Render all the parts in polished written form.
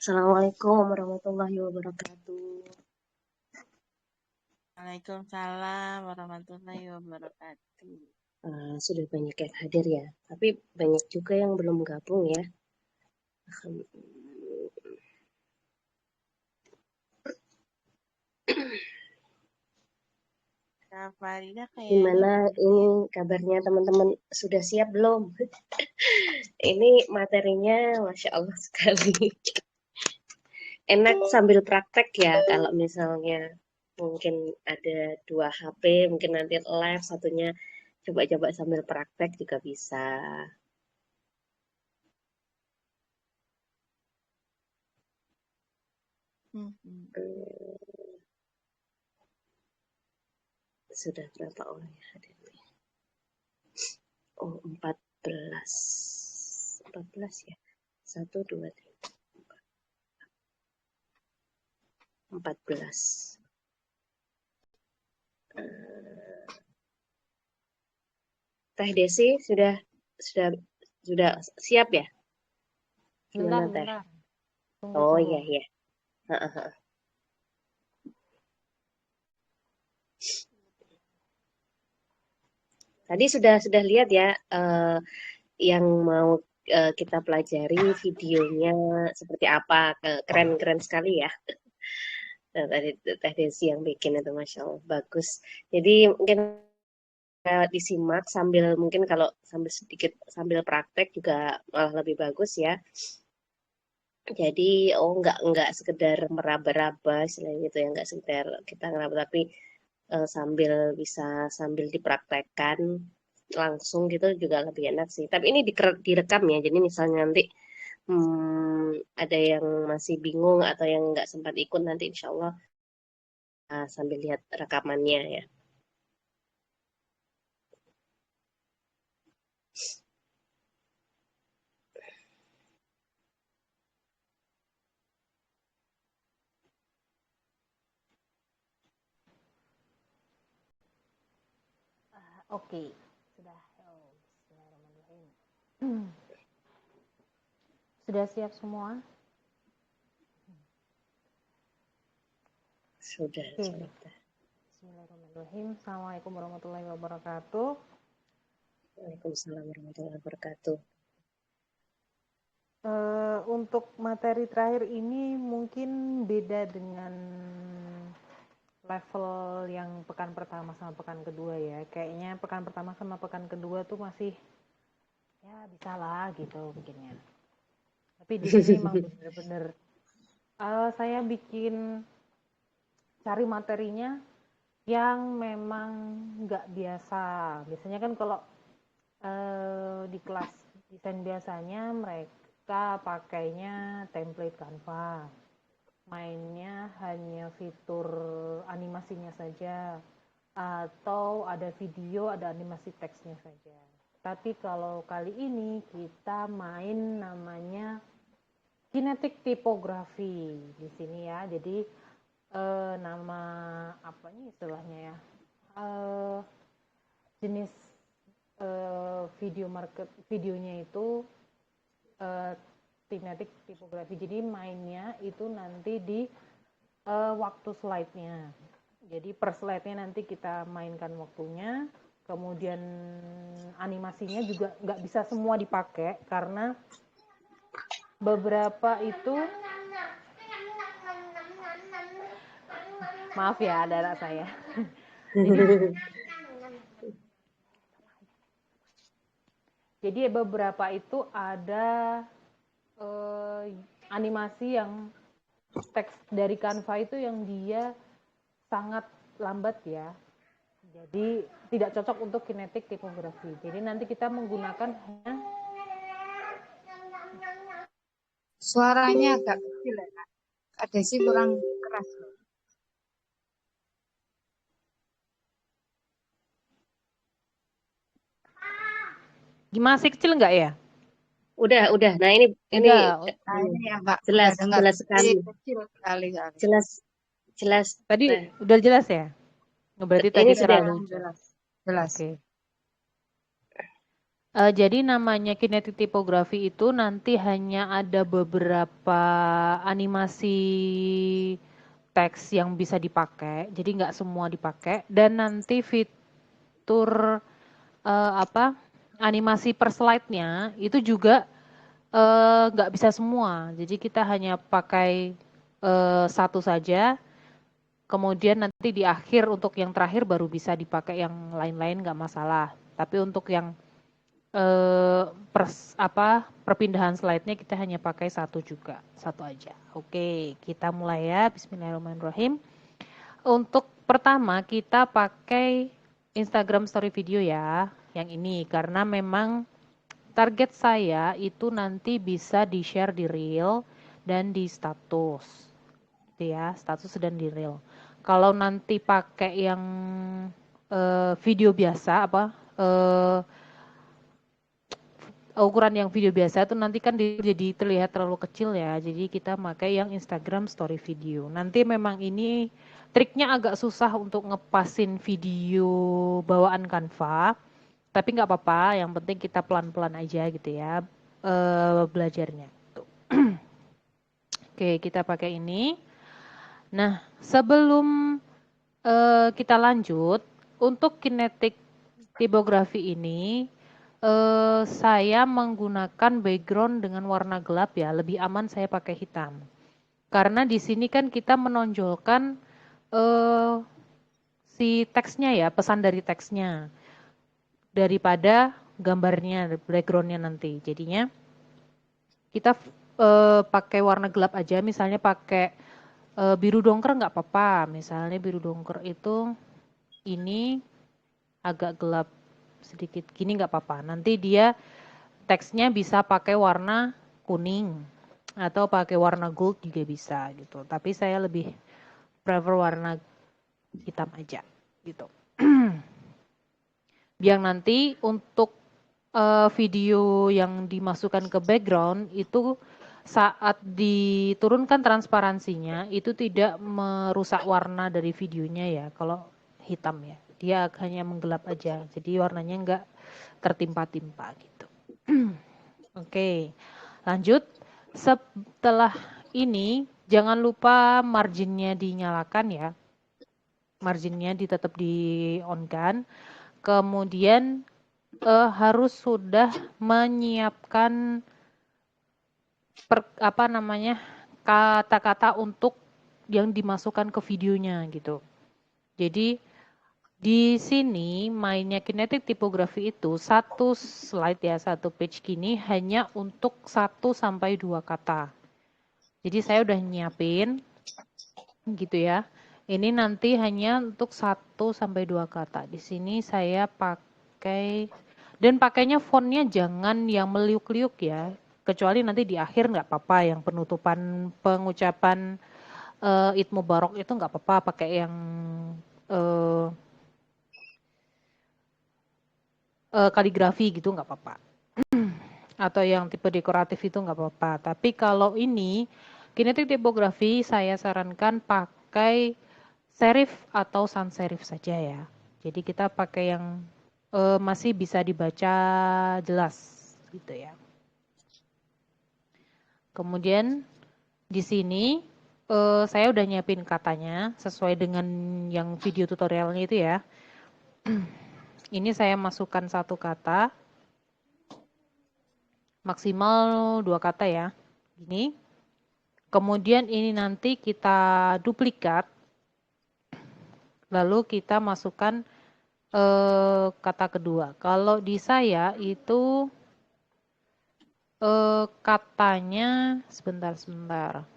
Assalamualaikum warahmatullahi wabarakatuh. Waalaikumsalam warahmatullahi wabarakatuh. Sudah banyak yang hadir ya, tapi banyak juga yang belum gabung ya. Kak Farida kayaknya Gimana ini kabarnya teman-teman? Sudah siap belum? Ini materinya Masya Allah sekali. Enak sambil praktek ya, kalau misalnya mungkin ada 2 HP, mungkin nanti live, satunya coba-coba sambil praktek juga bisa. Sudah berapa orang yang hadir? Oh, 14. 14 ya. 1, 2, 3, 14. Teh Desi sudah siap ya? Gimana Teh? Bentar. Oh Tunggu. iya iya. Tadi sudah lihat ya yang mau kita pelajari videonya seperti apa. Keren sekali ya. Nah, tadi Teh Desi yang bikin itu Masya Allah bagus. Jadi mungkin disimak sambil mungkin kalau sambil praktek juga malah lebih bagus ya. Jadi nggak sekedar meraba-raba istilahnya gitu ya, nggak sekedar kita ngeraba tapi sambil dipraktekkan langsung gitu juga lebih enak sih. Tapi ini direkam ya. Jadi misalnya nanti ada yang masih bingung atau yang nggak sempat ikut nanti insya Allah sambil lihat rekamannya ya. Oke, sudah. Bismillahirrahmanirrahim. Sudah siap semua? Sudah. Bismillahirrahmanirrahim. Assalamualaikum warahmatullahi wabarakatuh. Waalaikumsalam warahmatullahi wabarakatuh. Untuk materi terakhir ini mungkin beda dengan level yang pekan pertama sama pekan kedua ya. Kayaknya pekan pertama sama pekan kedua tuh masih ya bisa lah gitu bikinnya. Tapi di sini emang bener-bener saya bikin cari materinya yang memang nggak biasa. Biasanya kan kalau di kelas desain biasanya mereka pakainya template Canva, mainnya hanya fitur animasinya saja, atau ada video, ada animasi teksnya saja. Tapi kalau kali ini kita main namanya kinetic typography di sini ya. Jadi nama apa nih istilahnya ya? Jenis videonya itu kinetic typography. Jadi mainnya itu nanti di waktu slide-nya. Jadi per slide-nya nanti kita mainkan waktunya, kemudian animasinya juga nggak bisa semua dipakai karena beberapa itu maaf ya ada anak saya. Jadi beberapa itu ada animasi yang teks dari Canva itu yang dia sangat lambat ya. Jadi tidak cocok untuk kinetic typography. Jadi nanti kita menggunakan hanya suaranya agak kecil ya Kak. Ada sih kurang keras. masih kecil nggak ya? Udah. Nah ini ya, Mbak. jelas sekali. Kecil sekali. Jelas. Tadi udah jelas ya? Berarti tadi sudah terlalu jelas. Oke. Jadi namanya kinetic typography itu nanti hanya ada beberapa animasi teks yang bisa dipakai, jadi nggak semua dipakai. Dan nanti fitur animasi per slide-nya itu juga nggak bisa semua. Jadi kita hanya pakai satu saja. Kemudian nanti di akhir untuk yang terakhir baru bisa dipakai yang lain-lain nggak masalah. Tapi untuk yang perpindahan slide-nya kita hanya pakai satu juga, satu aja. Oke, kita mulai ya. Bismillahirrahmanirrahim. Untuk pertama kita pakai Instagram story video ya, yang ini karena memang target saya itu nanti bisa di-share di reel dan di status. Gitu ya, status dan di reel. Kalau nanti pakai yang video biasa ukuran yang video biasa itu nanti kan jadi terlihat terlalu kecil ya. Jadi kita pakai yang Instagram story video. Nanti memang ini triknya agak susah untuk ngepasin video bawaan Canva. Tapi nggak apa-apa, yang penting kita pelan-pelan aja gitu ya belajarnya. Tuh. Oke, kita pakai ini. Nah, sebelum kita lanjut, untuk kinetic typography ini saya menggunakan background dengan warna gelap ya, lebih aman saya pakai hitam. Karena di sini kan kita menonjolkan si teksnya ya, pesan dari teksnya daripada gambarnya, backgroundnya nanti. Jadinya kita pakai warna gelap aja, misalnya pakai biru dongker nggak apa-apa. Misalnya biru dongker itu ini agak gelap sedikit gini nggak apa-apa. Nanti dia teksnya bisa pakai warna kuning atau pakai warna gold juga bisa gitu. Tapi saya lebih prefer warna hitam aja gitu. Biar nanti untuk video yang dimasukkan ke background itu saat diturunkan transparansinya itu tidak merusak warna dari videonya ya kalau hitam ya. Dia hanya menggelap aja. Jadi warnanya enggak tertimpa-timpa gitu. Oke, lanjut. Setelah ini jangan lupa marginnya dinyalakan ya. Marginnya tetap di on kan. Kemudian harus sudah menyiapkan kata-kata untuk yang dimasukkan ke videonya gitu. Jadi di sini mainnya kinetic typography itu satu slide ya, satu page gini hanya untuk 1 sampai 2 kata. Jadi saya udah nyiapin gitu ya. Ini nanti hanya untuk 1 sampai 2 kata. Di sini saya pakai dan pakainya fontnya jangan yang meliuk-liuk ya. Kecuali nanti di akhir nggak apa-apa yang penutupan pengucapan Id Mubarak itu nggak apa-apa pakai yang kaligrafi gitu nggak apa-apa. Atau yang tipe dekoratif itu nggak apa-apa. Tapi kalau ini kinetic typography saya sarankan pakai serif atau sans serif saja ya. Jadi kita pakai yang masih bisa dibaca jelas gitu ya. Kemudian di sini saya udah nyiapin katanya sesuai dengan yang video tutorialnya itu ya. Ini saya masukkan 1 kata, maksimal 2 kata ya. Ini. Kemudian ini nanti kita duplikat, lalu kita masukkan kata kedua. Kalau di saya itu katanya sebentar.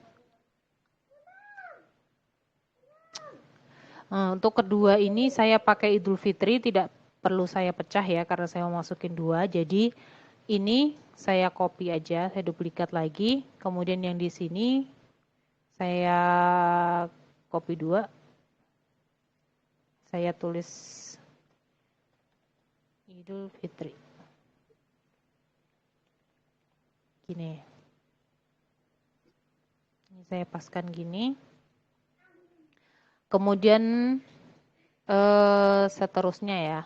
Untuk kedua ini saya pakai Idul Fitri, tidak perlu saya pecah ya karena saya mau masukin 2. Jadi ini saya copy aja, saya duplikat lagi. Kemudian yang di sini saya copy 2. Saya tulis Idul Fitri. Gini. Ini saya paskan gini. Kemudian seterusnya ya.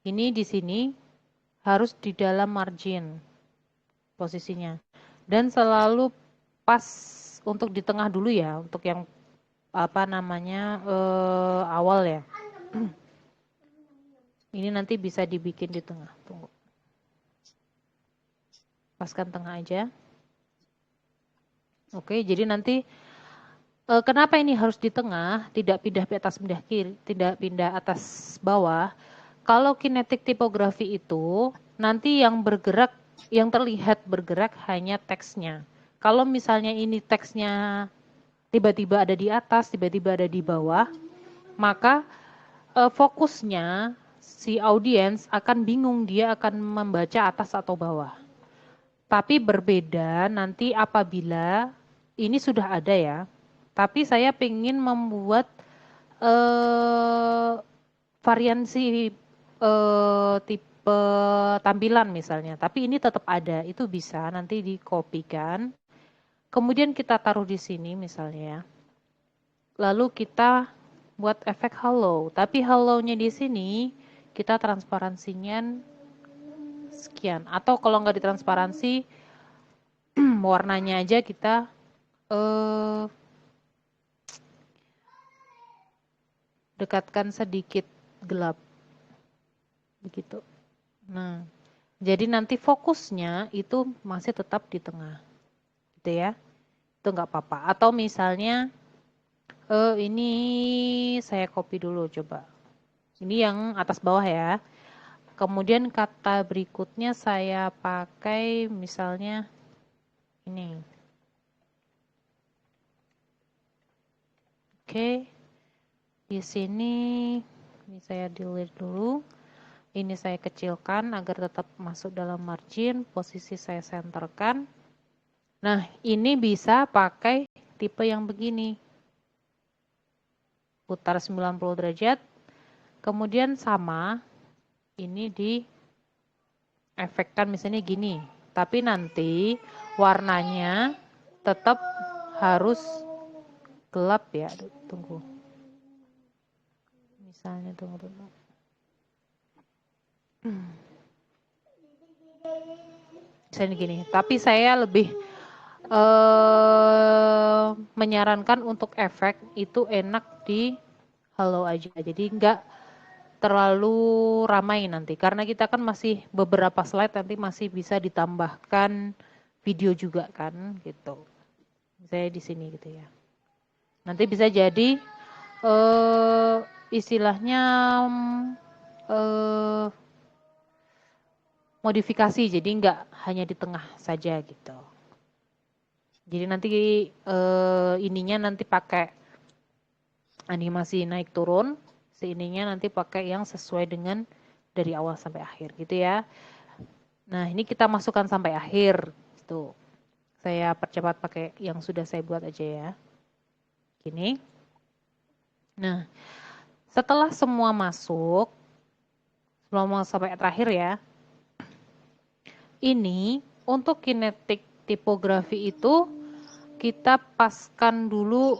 Ini di sini harus di dalam margin posisinya. Dan selalu pas untuk di tengah dulu ya, untuk yang apa namanya awal ya. Ini nanti bisa dibikin di tengah. Tunggu. Paskan tengah aja. Oke, jadi nanti kenapa ini harus di tengah, tidak pindah ke atas, pindah kiri, tidak pindah atas bawah? Kalau kinetik tipografi itu nanti yang bergerak, yang terlihat bergerak hanya teksnya. Kalau misalnya ini teksnya tiba-tiba ada di atas, tiba-tiba ada di bawah, maka fokusnya si audiens akan bingung, dia akan membaca atas atau bawah. Tapi berbeda nanti apabila ini sudah ada ya, tapi saya ingin membuat variansi tipe tampilan misalnya, tapi ini tetap ada, itu bisa nanti dikopikan, kemudian kita taruh di sini misalnya, lalu kita buat efek halo, tapi halo-nya di sini kita transparansinya sekian, atau kalau nggak ditransparansi warnanya aja kita dekatkan sedikit gelap begitu. Nah, jadi nanti fokusnya itu masih tetap di tengah, gitu ya. Itu nggak apa-apa. Atau misalnya ini saya copy dulu coba. Ini yang atas bawah ya. Kemudian kata berikutnya saya pakai misalnya ini. Oke. Di sini ini saya delete dulu. Ini saya kecilkan agar tetap masuk dalam margin. Posisi saya centerkan. Nah, ini bisa pakai tipe yang begini. Putar 90 derajat. Kemudian sama ini di efekkan misalnya gini, tapi nanti warnanya tetap harus gelap ya. Tunggu, misalnya tunggu dulu. Misalnya gini, tapi saya lebih menyarankan untuk efek itu enak di halo aja, jadi enggak terlalu ramai nanti, karena kita kan masih beberapa slide nanti masih bisa ditambahkan video juga kan gitu. Saya di sini gitu ya. Nanti bisa jadi istilahnya modifikasi, jadi enggak hanya di tengah saja gitu. Jadi nanti ininya nanti pakai animasi naik turun, ininya nanti pakai yang sesuai dengan dari awal sampai akhir gitu ya. Nah, ini kita masukkan sampai akhir gitu. Saya percepat pakai yang sudah saya buat aja ya. Gini. Nah, setelah semua masuk, selama sampai terakhir ya. Ini untuk kinetik tipografi itu kita paskan dulu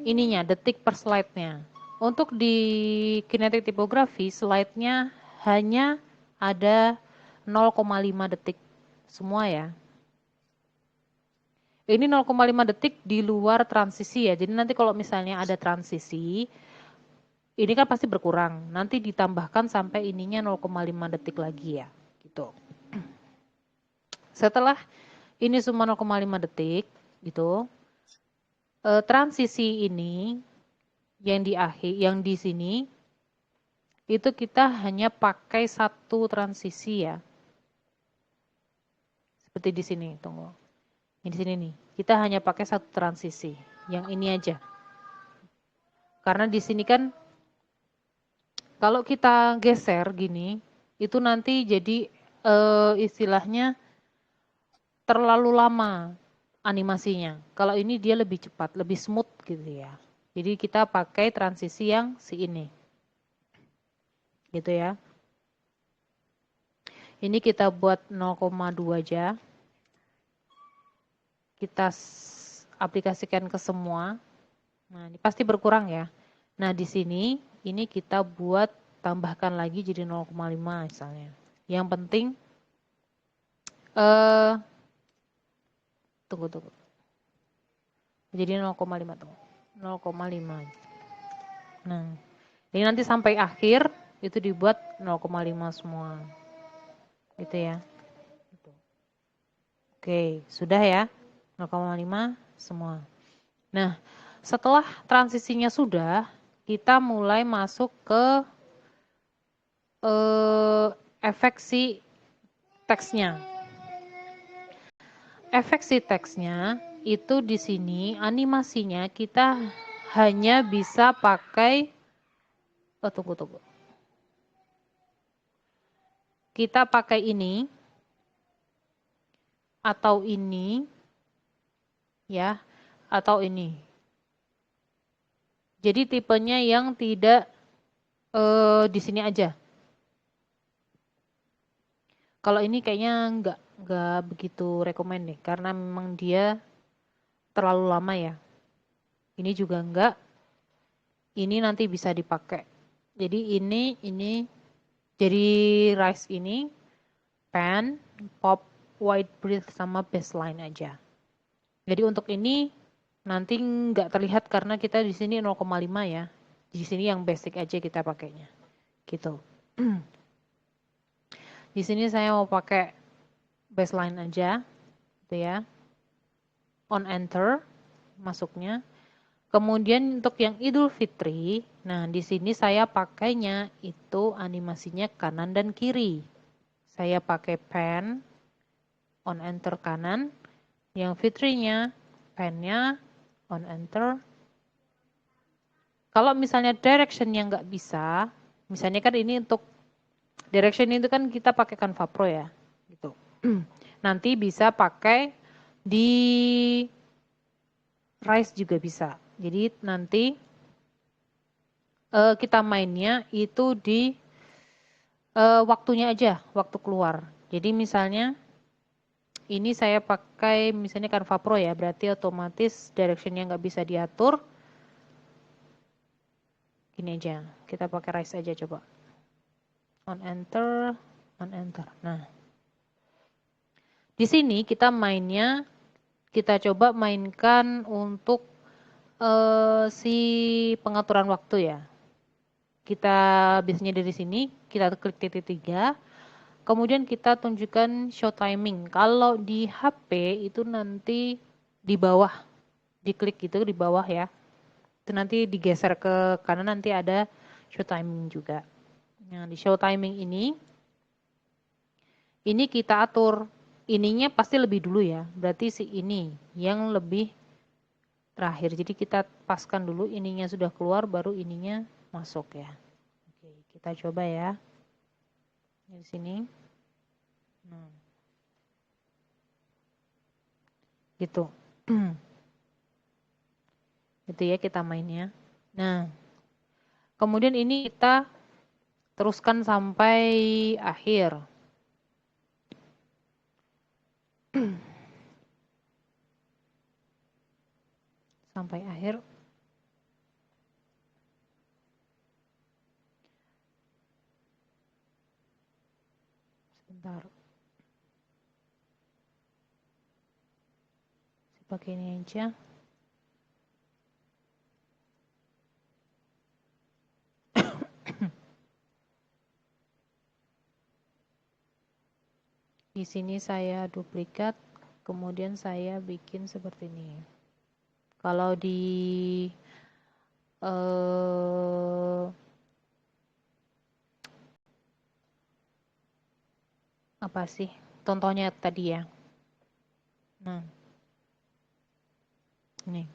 ininya, detik per slide-nya. Untuk di kinetik tipografi, slide-nya hanya ada 0,5 detik semua ya. Ini 0,5 detik di luar transisi ya. Jadi nanti kalau misalnya ada transisi, ini kan pasti berkurang. Nanti ditambahkan sampai ininya 0,5 detik lagi ya. Gitu. Setelah ini semua 0,5 detik, gitu. Transisi ini yang di akhir, yang di sini itu kita hanya pakai satu transisi ya. Seperti di sini, tunggu. Di sini nih, kita hanya pakai satu transisi, yang ini aja. Karena di sini kan kalau kita geser gini, itu nanti jadi istilahnya terlalu lama animasinya. Kalau ini dia lebih cepat, lebih smooth gitu ya. Jadi kita pakai transisi yang si ini. Gitu ya. Ini kita buat 0,2 aja. Kita aplikasikan ke semua. Nah, ini pasti berkurang ya. Nah, di sini ini kita buat tambahkan lagi jadi 0,5 misalnya. Yang penting tunggu. Jadi 0,5 tuh. 0,5. Nah, ini nanti sampai akhir itu dibuat 0,5 semua. Gitu ya. Oke, sudah ya. 0,5 semua. Nah, setelah transisinya sudah, kita mulai masuk ke efek si teksnya. Efek si teksnya itu di sini animasinya kita hanya bisa pakai tunggu. Kita pakai ini atau ini ya, atau ini. Jadi tipenya yang tidak di sini aja. Kalau ini kayaknya nggak begitu rekomend nih, karena memang dia terlalu lama ya. Ini juga enggak. Ini nanti bisa dipakai. Jadi ini jadi rise ini pan, pop, white breath sama baseline aja. Jadi untuk ini nanti nggak terlihat karena kita di sini 0,5 ya. Di sini yang basic aja kita pakainya. Gitu. Di sini saya mau pakai baseline aja, gitu ya. On enter masuknya. Kemudian untuk yang Idul Fitri, nah di sini saya pakainya itu animasinya kanan dan kiri. Saya pakai pan, on enter kanan. Yang Fitrinya, pan-nya, on enter. Kalau misalnya direction yang nggak bisa, misalnya kan ini untuk direction itu kan kita pakai Canva Pro ya, gitu. Nanti bisa pakai di Rise juga bisa. Jadi nanti kita mainnya itu di waktunya aja, waktu keluar. Jadi misalnya ini saya pakai misalnya Canva Pro ya, berarti otomatis directionnya nggak bisa diatur. Gini aja, kita pakai Rise aja coba. On enter. Nah, di sini kita mainnya, kita coba mainkan untuk si pengaturan waktu ya. Kita biasanya dari sini, kita klik titik 3, kemudian kita tunjukkan show timing. Kalau di HP itu nanti di bawah, diklik gitu di bawah ya. Itu nanti digeser ke kanan, nanti ada show timing juga. Nah, di show timing ini kita atur, ininya pasti lebih dulu ya, berarti si ini yang lebih terakhir. Jadi kita paskan dulu ininya sudah keluar, baru ininya masuk ya. Oke, kita coba ya. Di sini. Gitu. Gitu ya kita mainnya. Nah, kemudian ini kita teruskan sampai akhir. Sampai akhir. Sebentar. Saya pakai ini aja. Di sini saya duplikat, kemudian saya bikin seperti ini. Kalau di apa sih contohnya tadi ya. Nah, ini.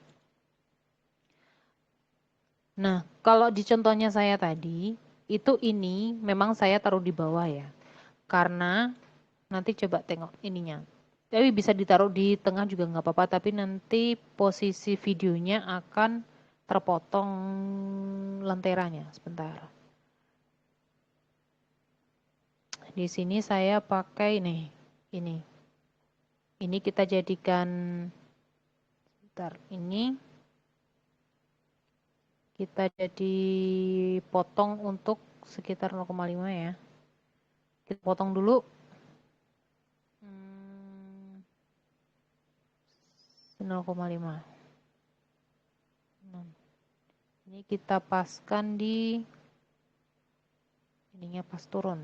Nah, kalau di contohnya saya tadi, itu ini memang saya taruh di bawah ya. Karena nanti coba tengok ininya. Tapi bisa ditaruh di tengah juga nggak apa-apa, tapi nanti posisi videonya akan terpotong lenteranya. Sebentar. Di sini saya pakai nih, ini. Ini kita jadikan, sebentar, ini kita jadi potong untuk sekitar 0,5 ya. Kita potong dulu. 0,5. Ini kita paskan di ininya pas turun.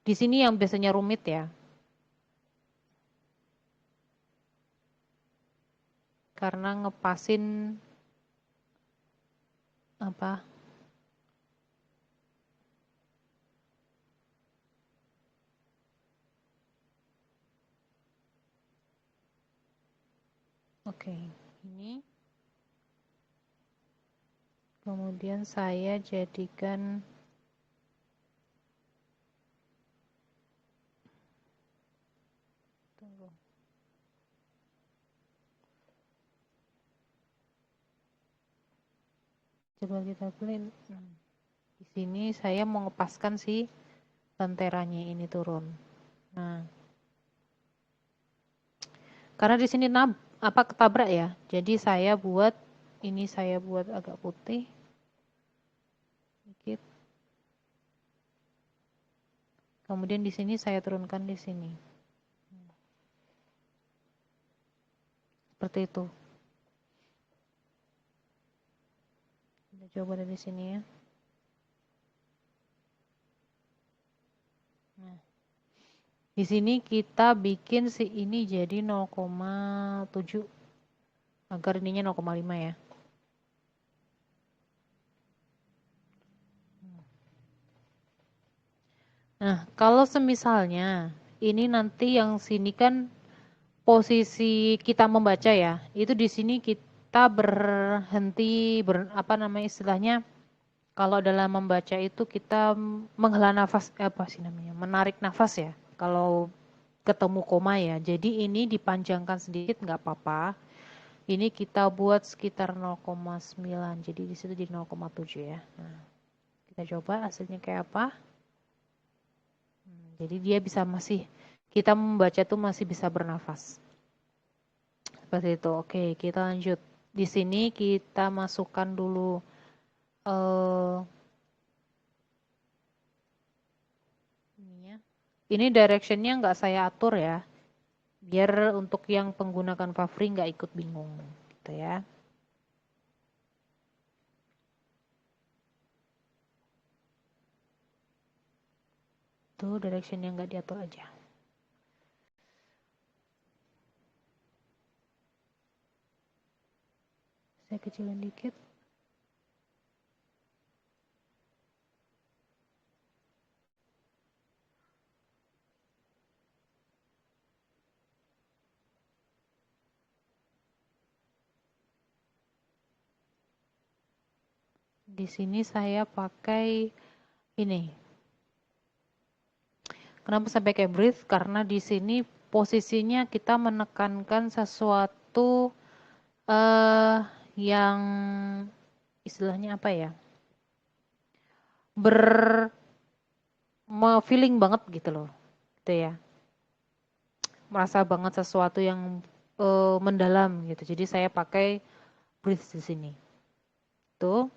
Di sini yang biasanya rumit ya. Karena ngepasin apa? Oke, ini. Kemudian saya jadikan tunggu. Coba kita print. Di sini saya mau ngepaskan si lenteranya ini turun. Nah, karena di sini ketabrak ya. Jadi saya buat agak putih. Sedikit. Kemudian di sini saya turunkan di sini. Seperti itu. Kita coba dari sini ya. Nah, di sini kita bikin si ini jadi 0,7 agar ininya 0,5 ya. Nah, kalau semisalnya ini nanti yang sini kan posisi kita membaca ya, itu di sini kita berhenti istilahnya kalau dalam membaca itu kita menghela nafas menarik nafas ya. Kalau ketemu koma ya, jadi ini dipanjangkan sedikit nggak apa-apa. Ini kita buat sekitar 0,9, jadi di situ jadi 0,7 ya. Nah, kita coba hasilnya kayak apa. Jadi dia kita membaca tuh masih bisa bernafas. Seperti itu. Oke, kita lanjut. Di sini kita masukkan dulu ini directionnya nggak saya atur ya. Biar untuk yang penggunakan Favri nggak ikut bingung. Gitu ya. Tuh directionnya nggak diatur aja. Saya kecilin dikit. Di sini saya pakai ini. Kenapa saya pakai breathe? Karena di sini posisinya kita menekankan sesuatu yang istilahnya apa ya? Feeling banget gitu loh. Gitu ya. Merasa banget sesuatu yang mendalam gitu. Jadi saya pakai breathe di sini. Tuh.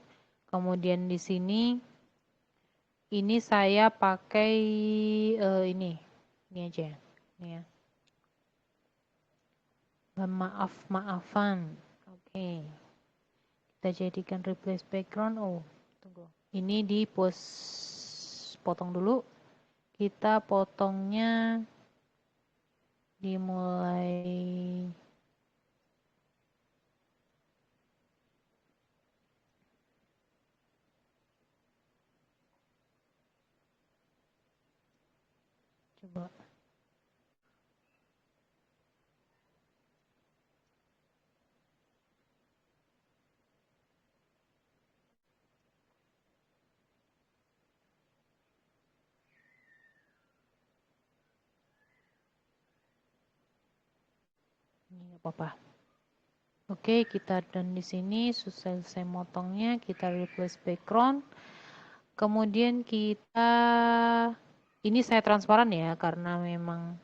Kemudian di sini ini saya pakai ini aja. Ini ya. Maafan. Oke. Kita jadikan replace background. Tunggu. Ini di potong dulu. Kita potongnya dimulai coba. Ini nggak apa-apa. Oke, kita dan di sini selesai motongnya, kita replace background. Kemudian ini saya transparan ya, karena memang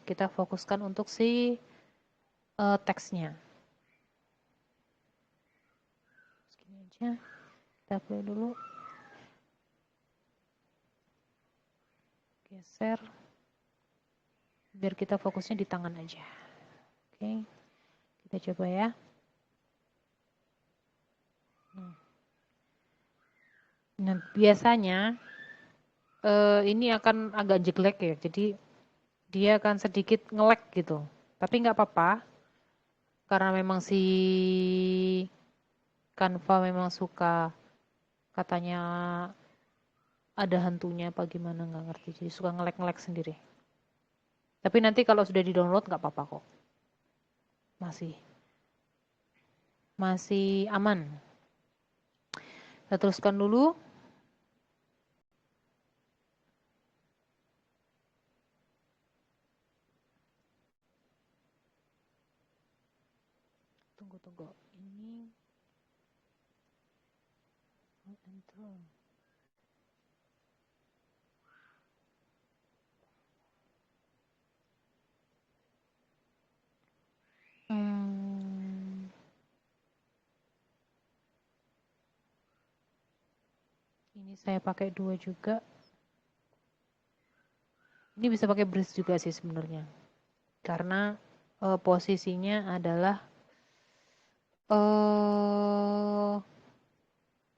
kita fokuskan untuk si teksnya. Segini aja. Kita Kita play dulu. Geser. Biar kita fokusnya di tangan aja. Oke. Kita coba ya. Nah, biasanya ini akan agak jelek ya. Jadi dia akan sedikit nge-lag gitu. Tapi nggak apa-apa. Karena memang si Canva memang suka katanya ada hantunya apa gimana nggak ngerti. Jadi suka nge-lag sendiri. Tapi nanti kalau sudah di-download nggak apa-apa kok. Masih aman. Kita teruskan dulu. Tunggu. Ini intro. Ini saya pakai 2 juga. Ini bisa pakai brush juga sih sebenarnya. Karena posisinya adalah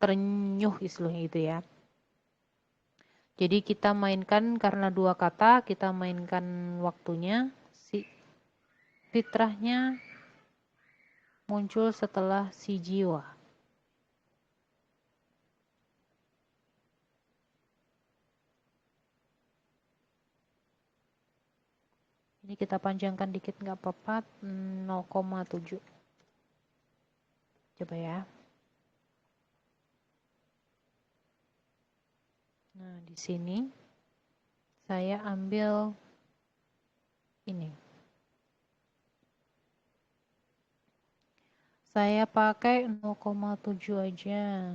terenyuh istilahnya gitu ya. Jadi kita mainkan karena 2 kata, kita mainkan waktunya. Si fitrahnya muncul setelah si jiwa. Ini kita panjangkan dikit nggak apa-apa, 0,7. Coba ya. Nah, di sini saya ambil ini. Saya pakai 0,7 aja.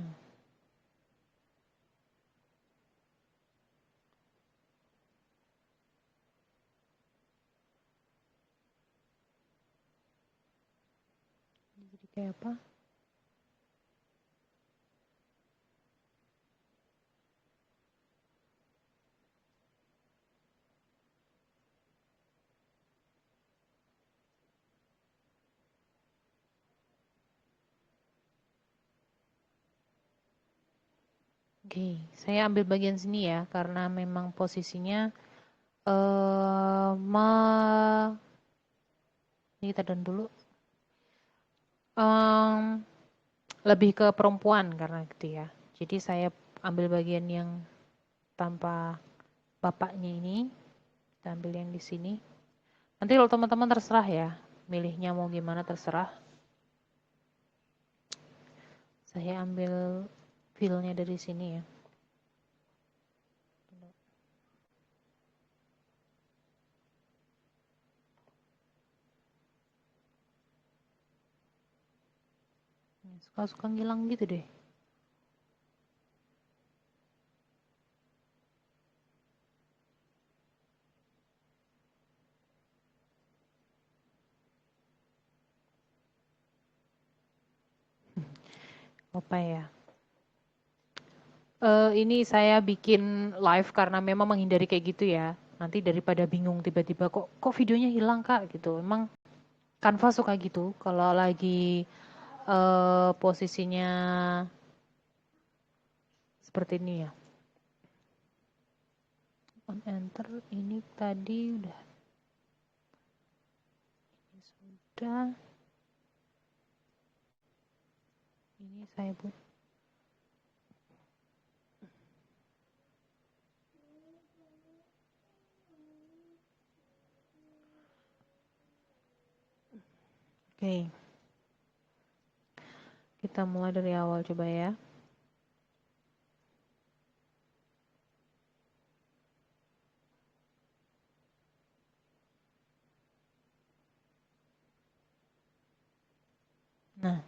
Jadi kayak apa? Oke, saya ambil bagian sini ya, karena memang posisinya ini kita down dulu. Lebih ke perempuan karena gitu ya. Jadi saya ambil bagian yang tanpa bapaknya ini, kita ambil yang di sini. Nanti kalau teman-teman terserah ya, milihnya mau gimana terserah. Saya ambil feel-nya dari sini ya. Suka-suka ngilang gitu deh. Apa ya? Ini saya bikin live karena memang menghindari kayak gitu ya. Nanti daripada bingung tiba-tiba kok videonya hilang Kak gitu. Emang Canva suka gitu kalau lagi posisinya seperti ini ya. On enter ini tadi udah. Ini sudah. Ini saya buat. Oke. Kita mulai dari awal coba ya. Nah,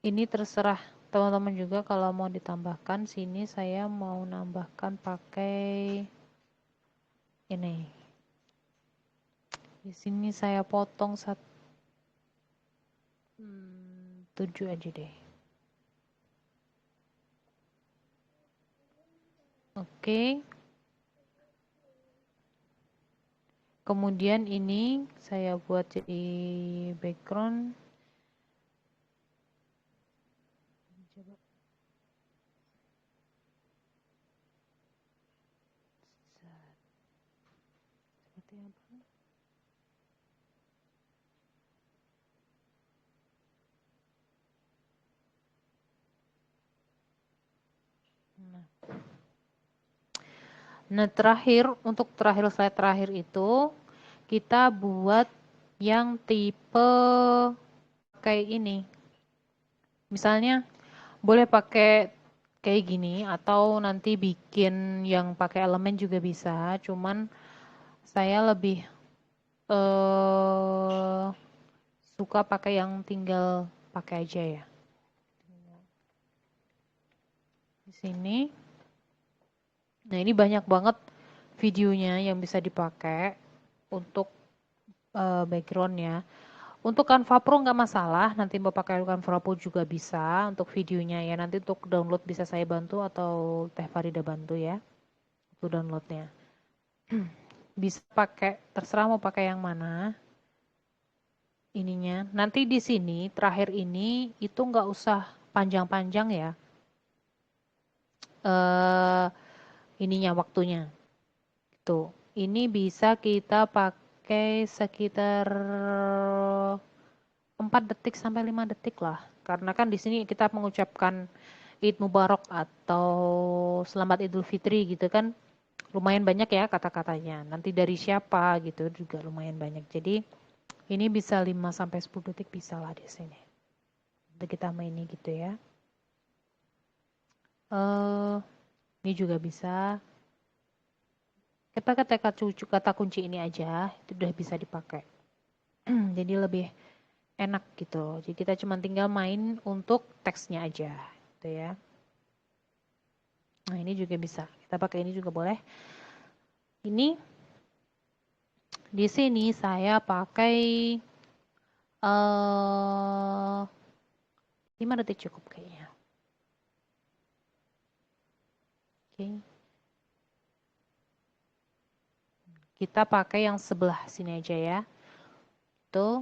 ini terserah teman-teman juga kalau mau ditambahkan. Sini saya mau nambahkan pakai ini. Di sini saya potong 7 aja deh. Oke. Kemudian ini saya buat jadi background. Coba. Seperti apa? Nah, terakhir, untuk slide terakhir itu, kita buat yang tipe kayak ini. Misalnya, boleh pakai kayak gini, atau nanti bikin yang pakai elemen juga bisa, cuman saya lebih suka pakai yang tinggal pakai aja ya. Di sini. Nah, ini banyak banget videonya yang bisa dipakai untuk backgroundnya. Untuk Canva Pro nggak masalah, nanti mau pakai Canva Pro juga bisa untuk videonya ya. Nanti untuk download bisa saya bantu atau Teh Farida bantu ya untuk downloadnya. Bisa pakai, terserah mau pakai yang mana ininya. Nanti di sini terakhir ini itu nggak usah panjang-panjang ya. Ininya waktunya. Tuh, ini bisa kita pakai sekitar 4 detik sampai 5 detik lah. Karena kan di sini kita mengucapkan Id Mubarak atau Selamat Idul Fitri gitu kan. Lumayan banyak ya kata-katanya. Nanti dari siapa gitu juga lumayan banyak. Jadi ini bisa 5 sampai 10 detik bisa lah di sini. Untuk kita maini gitu ya. Ini juga bisa. Kita ketika kata kunci ini aja itu udah bisa dipakai. Jadi lebih enak gitu. Jadi kita cuma tinggal main untuk teksnya aja, gitu ya. Nah, ini juga bisa. Kita pakai ini juga boleh. Ini di sini saya pakai 5 detik cukup kayaknya. Oke. Kita pakai yang sebelah sini aja ya. Tuh,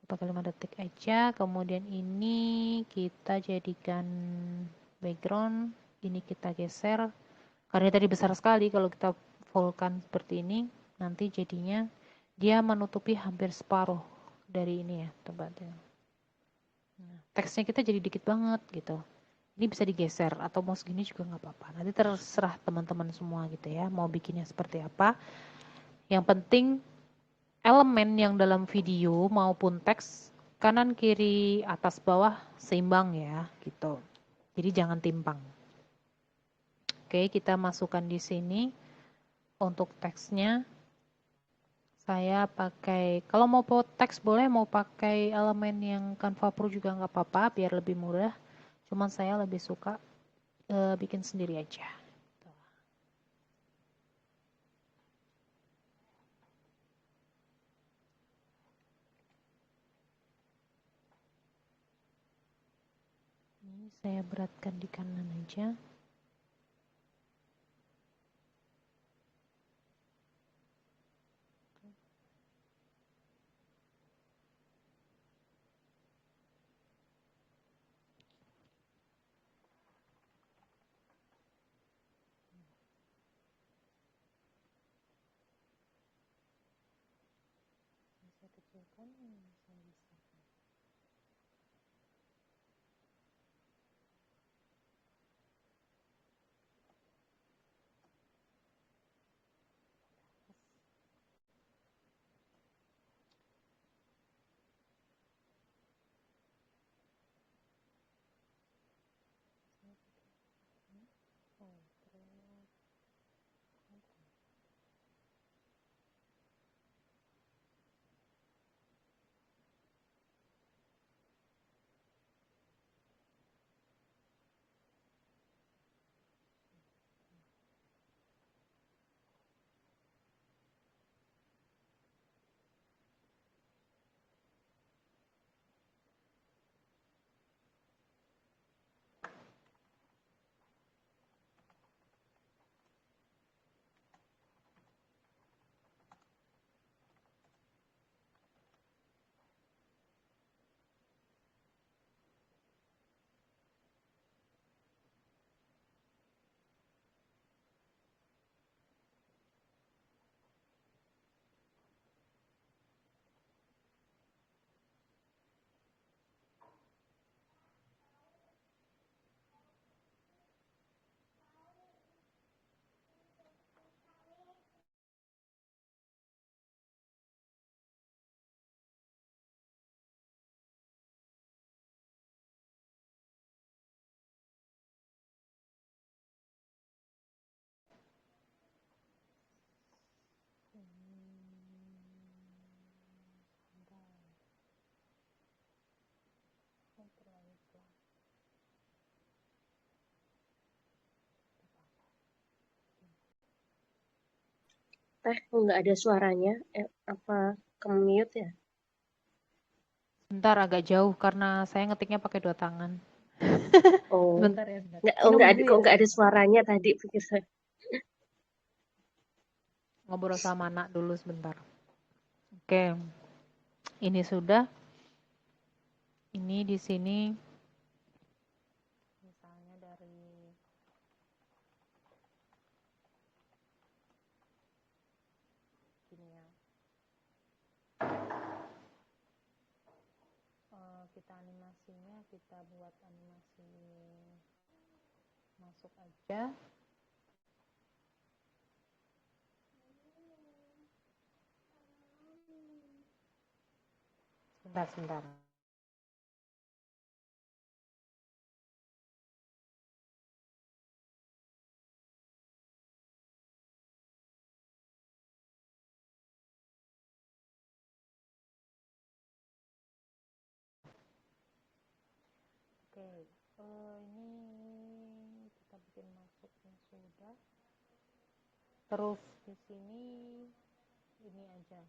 pakai 5 detik aja. Kemudian ini kita jadikan background. Ini kita geser. Karena tadi besar sekali kalau kita fullkan seperti ini, nanti jadinya dia menutupi hampir separuh dari ini ya, tempatnya. Nah, teksnya kita jadi dikit banget gitu. Ini bisa digeser atau mau segini juga nggak apa-apa. Nanti terserah teman-teman semua gitu ya, mau bikinnya seperti apa. Yang penting elemen yang dalam video maupun teks kanan kiri atas bawah seimbang ya gitu. Jadi jangan timpang. Oke, kita masukkan di sini untuk teksnya. Saya pakai, kalau mau teks boleh, mau pakai elemen yang Canva Pro juga nggak apa-apa, biar lebih mudah. Cuman saya lebih suka bikin sendiri aja. Ini saya beratkan di kanan aja. Saya kecilkan, saya bisa. Teh, kok nggak ada suaranya? Apa ke-mute ya? Bentar, agak jauh karena saya ngetiknya pakai 2 tangan. Oh, Sebentar ya, sebentar. nggak, Minum nggak ada, dulu kok ya, nggak ada sebentar. suaranya tadi pikir saya. Ngobrol sama anak dulu sebentar. Oke, ini sudah. Ini di sini misalnya dari gini ya. Kita animasinya, kita buat animasi masuk aja. Sebentar. Oke, ini kita bikin masuknya sudah. Terus di sini ini aja.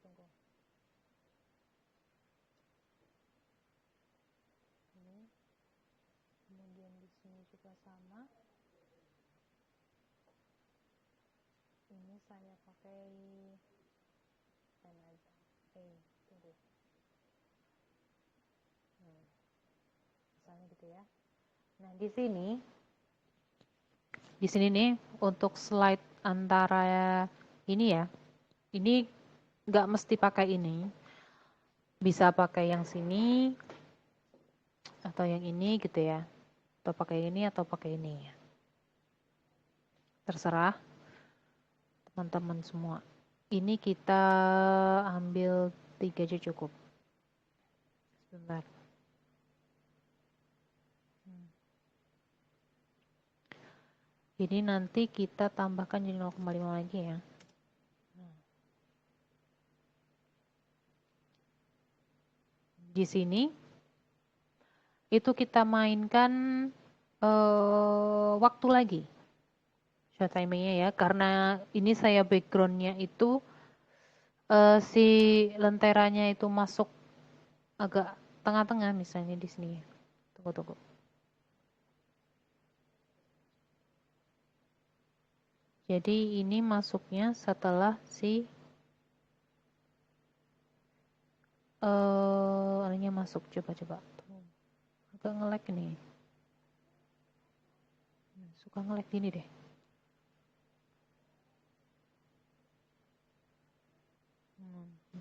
Tunggu. Ini. Kemudian di sini juga sama. Ini saya pakai pen aja. Tunggu. Misalnya gitu ya. Nah, di sini nih untuk slide antara ini ya. Ini nggak mesti pakai ini. Bisa pakai yang sini atau yang ini gitu ya. Atau pakai ini atau pakai ini. Terserah teman-teman semua. Ini kita ambil 3 aja cukup. Sebentar. Ini nanti kita tambahkan jadi 0,5 lagi ya. Di sini itu kita mainkan waktu lagi show timingnya ya, karena ini saya backgroundnya itu si lenteranya itu masuk agak tengah-tengah misalnya di sini. Tunggu. Jadi ini masuknya setelah si ininya masuk. Coba. Agak nge-lag nih. Suka nge-lag gini deh.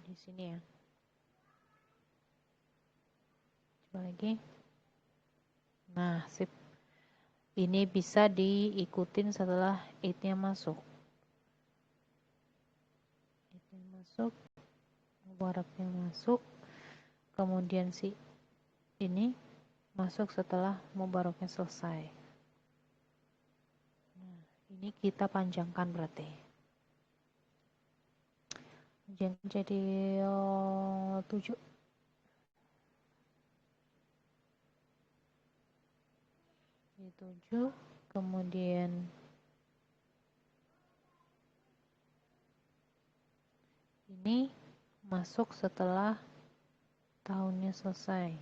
Di sini ya. Coba lagi. Nah, sip. Ini bisa diikutin setelah 8-nya masuk. 8-nya masuk, mubaraknya masuk, kemudian si ini masuk setelah mubaraknya selesai. Nah, ini kita panjangkan berarti. Panjangkan jadi 7. Jadi 7, kemudian ini masuk setelah tahunnya selesai.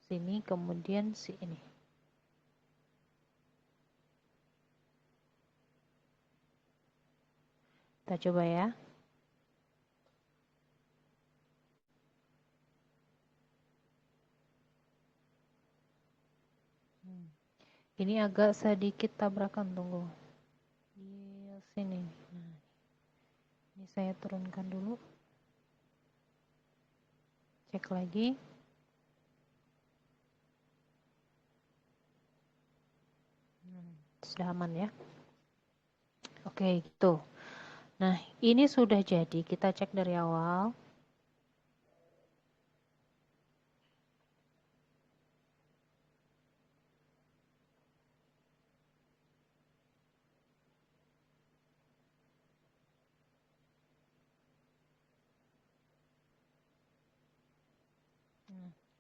Sini kemudian si ini. Kita coba ya. Ini agak sedikit tabrakan, tunggu. Di sini. Nah, ini saya turunkan dulu. Cek lagi. Sudah aman ya. Oke, gitu. Nah, ini sudah jadi. Kita cek dari awal.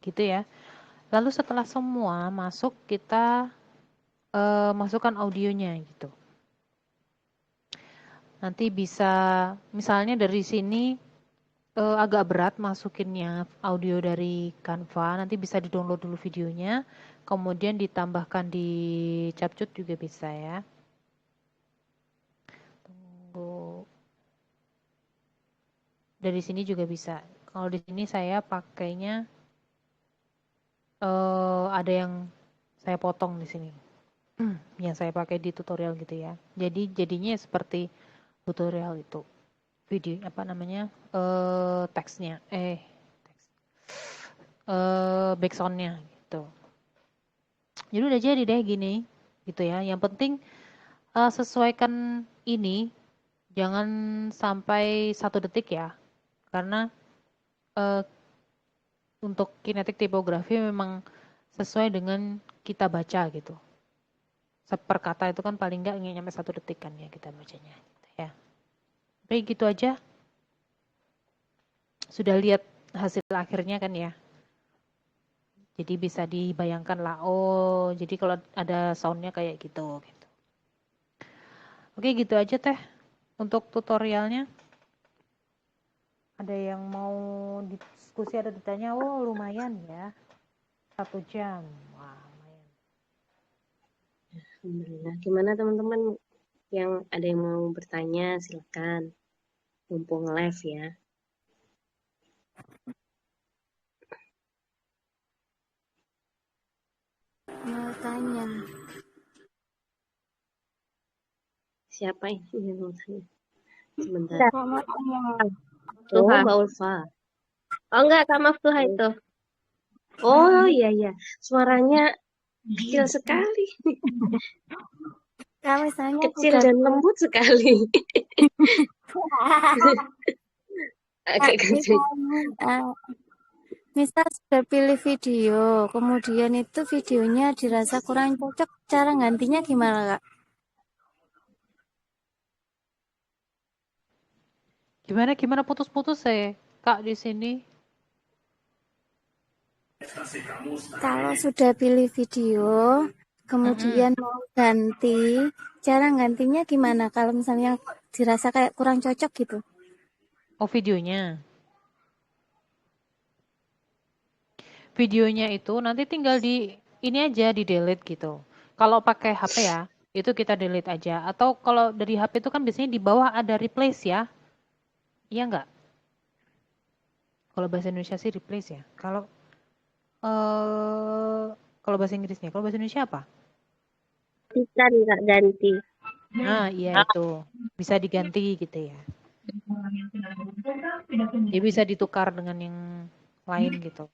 Gitu ya. Lalu setelah semua masuk, kita masukkan audionya gitu. Nanti bisa, misalnya dari sini agak berat masukinnya audio dari Canva, nanti bisa di-download dulu videonya, kemudian ditambahkan di Capcut juga bisa ya. Tunggu. Dari sini juga bisa. Kalau di sini saya pakainya ada yang saya potong di sini. Yang saya pakai di tutorial gitu ya. Jadi jadinya seperti tutorial itu. Video apa namanya? Teksnya teks. Backsoundnya gitu. Jadi udah jadi deh gini gitu ya. Yang penting sesuaikan ini, jangan sampai 1 detik ya. Karena untuk kinetik tipografi memang sesuai dengan kita baca gitu. Per kata itu kan paling nggak nyampe 1 detik kan ya kita bacanya gitu ya. Oke gitu aja. Sudah lihat hasil akhirnya kan ya. Jadi bisa dibayangkan lah, oh jadi kalau ada soundnya kayak gitu. Oke gitu aja teh untuk tutorialnya. Ada yang mau diskusi, ada ditanya, oh lumayan ya, 1 jam. Wah, lumayan. Alhamdulillah. Gimana teman-teman yang ada yang mau bertanya, silakan. Mumpung live ya. Mau tanya. Siapa ini yang mau tanya? Sebentar. Kok mau tanya? Oh, Tuhan. Mbak Ulfa. Oh enggak, Kak Maftuha itu. Oh, iya. Suaranya kecil sekali. Kalau misalnya Kecil dan lembut sekali. Agak kecil. misal sudah pilih video, kemudian itu videonya dirasa kurang cocok, cara gantinya gimana, Kak? Gimana putus-putus Kak di sini? Kalau sudah pilih video, kemudian mau ganti, cara gantinya gimana? Kalau misalnya dirasa kayak kurang cocok gitu. Oh videonya. Videonya itu nanti tinggal di ini aja di delete gitu. Kalau pakai HP ya, itu kita delete aja. Atau kalau dari HP itu kan biasanya di bawah ada replace ya. Iya nggak? Kalau bahasa Indonesia sih replace ya. Kalau bahasa Inggrisnya, kalau bahasa Indonesia apa? Bisa nggak ganti. Nah, iya itu. Bisa diganti gitu ya. Dia bisa ditukar dengan yang lain gitu.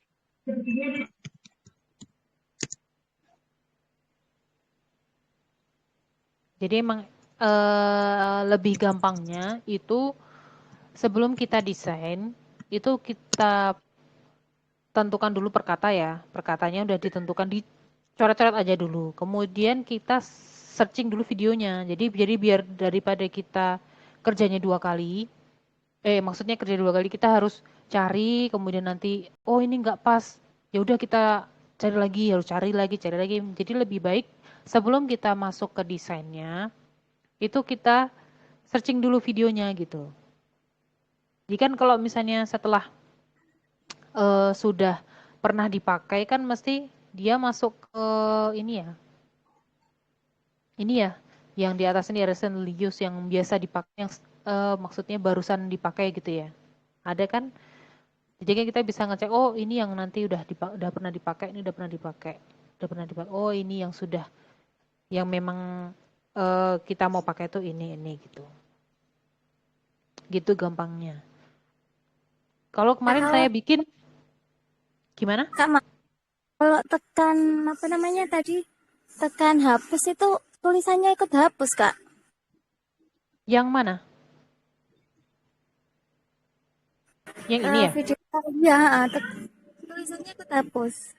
Jadi emang lebih gampangnya itu sebelum kita desain, itu kita tentukan dulu perkata ya. Perkatanya udah ditentukan, dicoret-coret aja dulu. Kemudian kita searching dulu videonya. Jadi biar daripada kita kerjanya 2 kali, maksudnya kerja 2 kali, kita harus cari, kemudian nanti, oh ini nggak pas. Ya udah kita cari lagi, harus cari lagi. Jadi lebih baik sebelum kita masuk ke desainnya, itu kita searching dulu videonya gitu. Jadi kan kalau misalnya setelah sudah pernah dipakai kan mesti dia masuk ke ini ya, yang di atas ini recent use yang biasa dipakai, yang maksudnya barusan dipakai gitu ya. Ada kan? Jadi kita bisa ngecek, oh ini yang nanti udah pernah dipakai, ini udah pernah dipakai. Oh ini yang sudah, yang memang kita mau pakai tuh ini gitu. Gitu gampangnya. Kalau kemarin saya bikin, gimana? Kak, kalau tekan apa namanya tadi? Tekan hapus itu tulisannya ikut hapus, Kak. Yang mana? Yang ini ya? Video ya, tulisannya ikut hapus.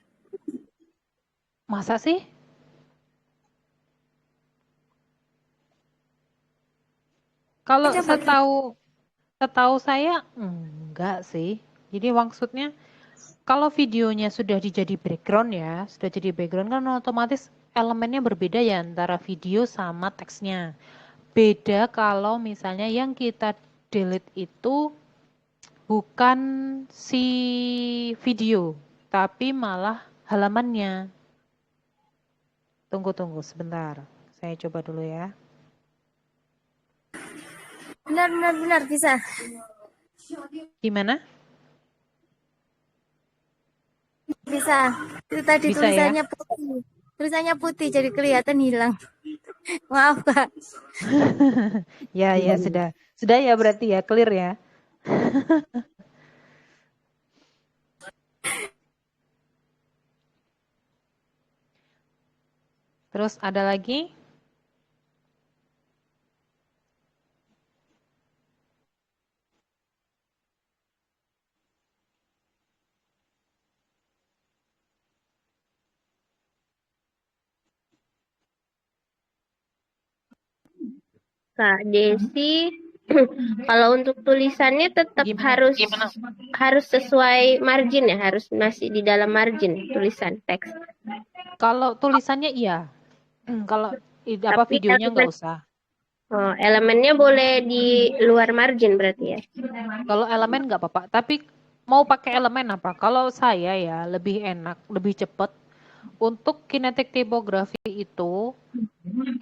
Masa sih? Kalau setahu saya enggak sih. Jadi maksudnya Kalau videonya sudah jadi background ya, sudah jadi background kan otomatis elemennya berbeda ya antara video sama teksnya. Beda kalau misalnya yang kita delete itu bukan si video, tapi malah halamannya. Tunggu sebentar. Saya coba dulu ya. Benar bisa. Gimana? Bisa. Itu tadi Bisa ya? tulisannya putih. Tulisannya putih jadi kelihatan hilang. Maaf, Kak. Ya sudah. Sudah ya berarti ya, clear ya. Terus ada lagi? Kak Desi, kalau untuk tulisannya tetap harus sesuai margin ya, harus masih di dalam margin tulisan teks. Kalau tulisannya iya. Kalau Tapi videonya nggak usah. elemennya boleh di luar margin berarti ya. Kalau elemen nggak apa-apa. Tapi mau pakai elemen apa? Kalau saya ya lebih enak, lebih cepat. Untuk kinetic typography itu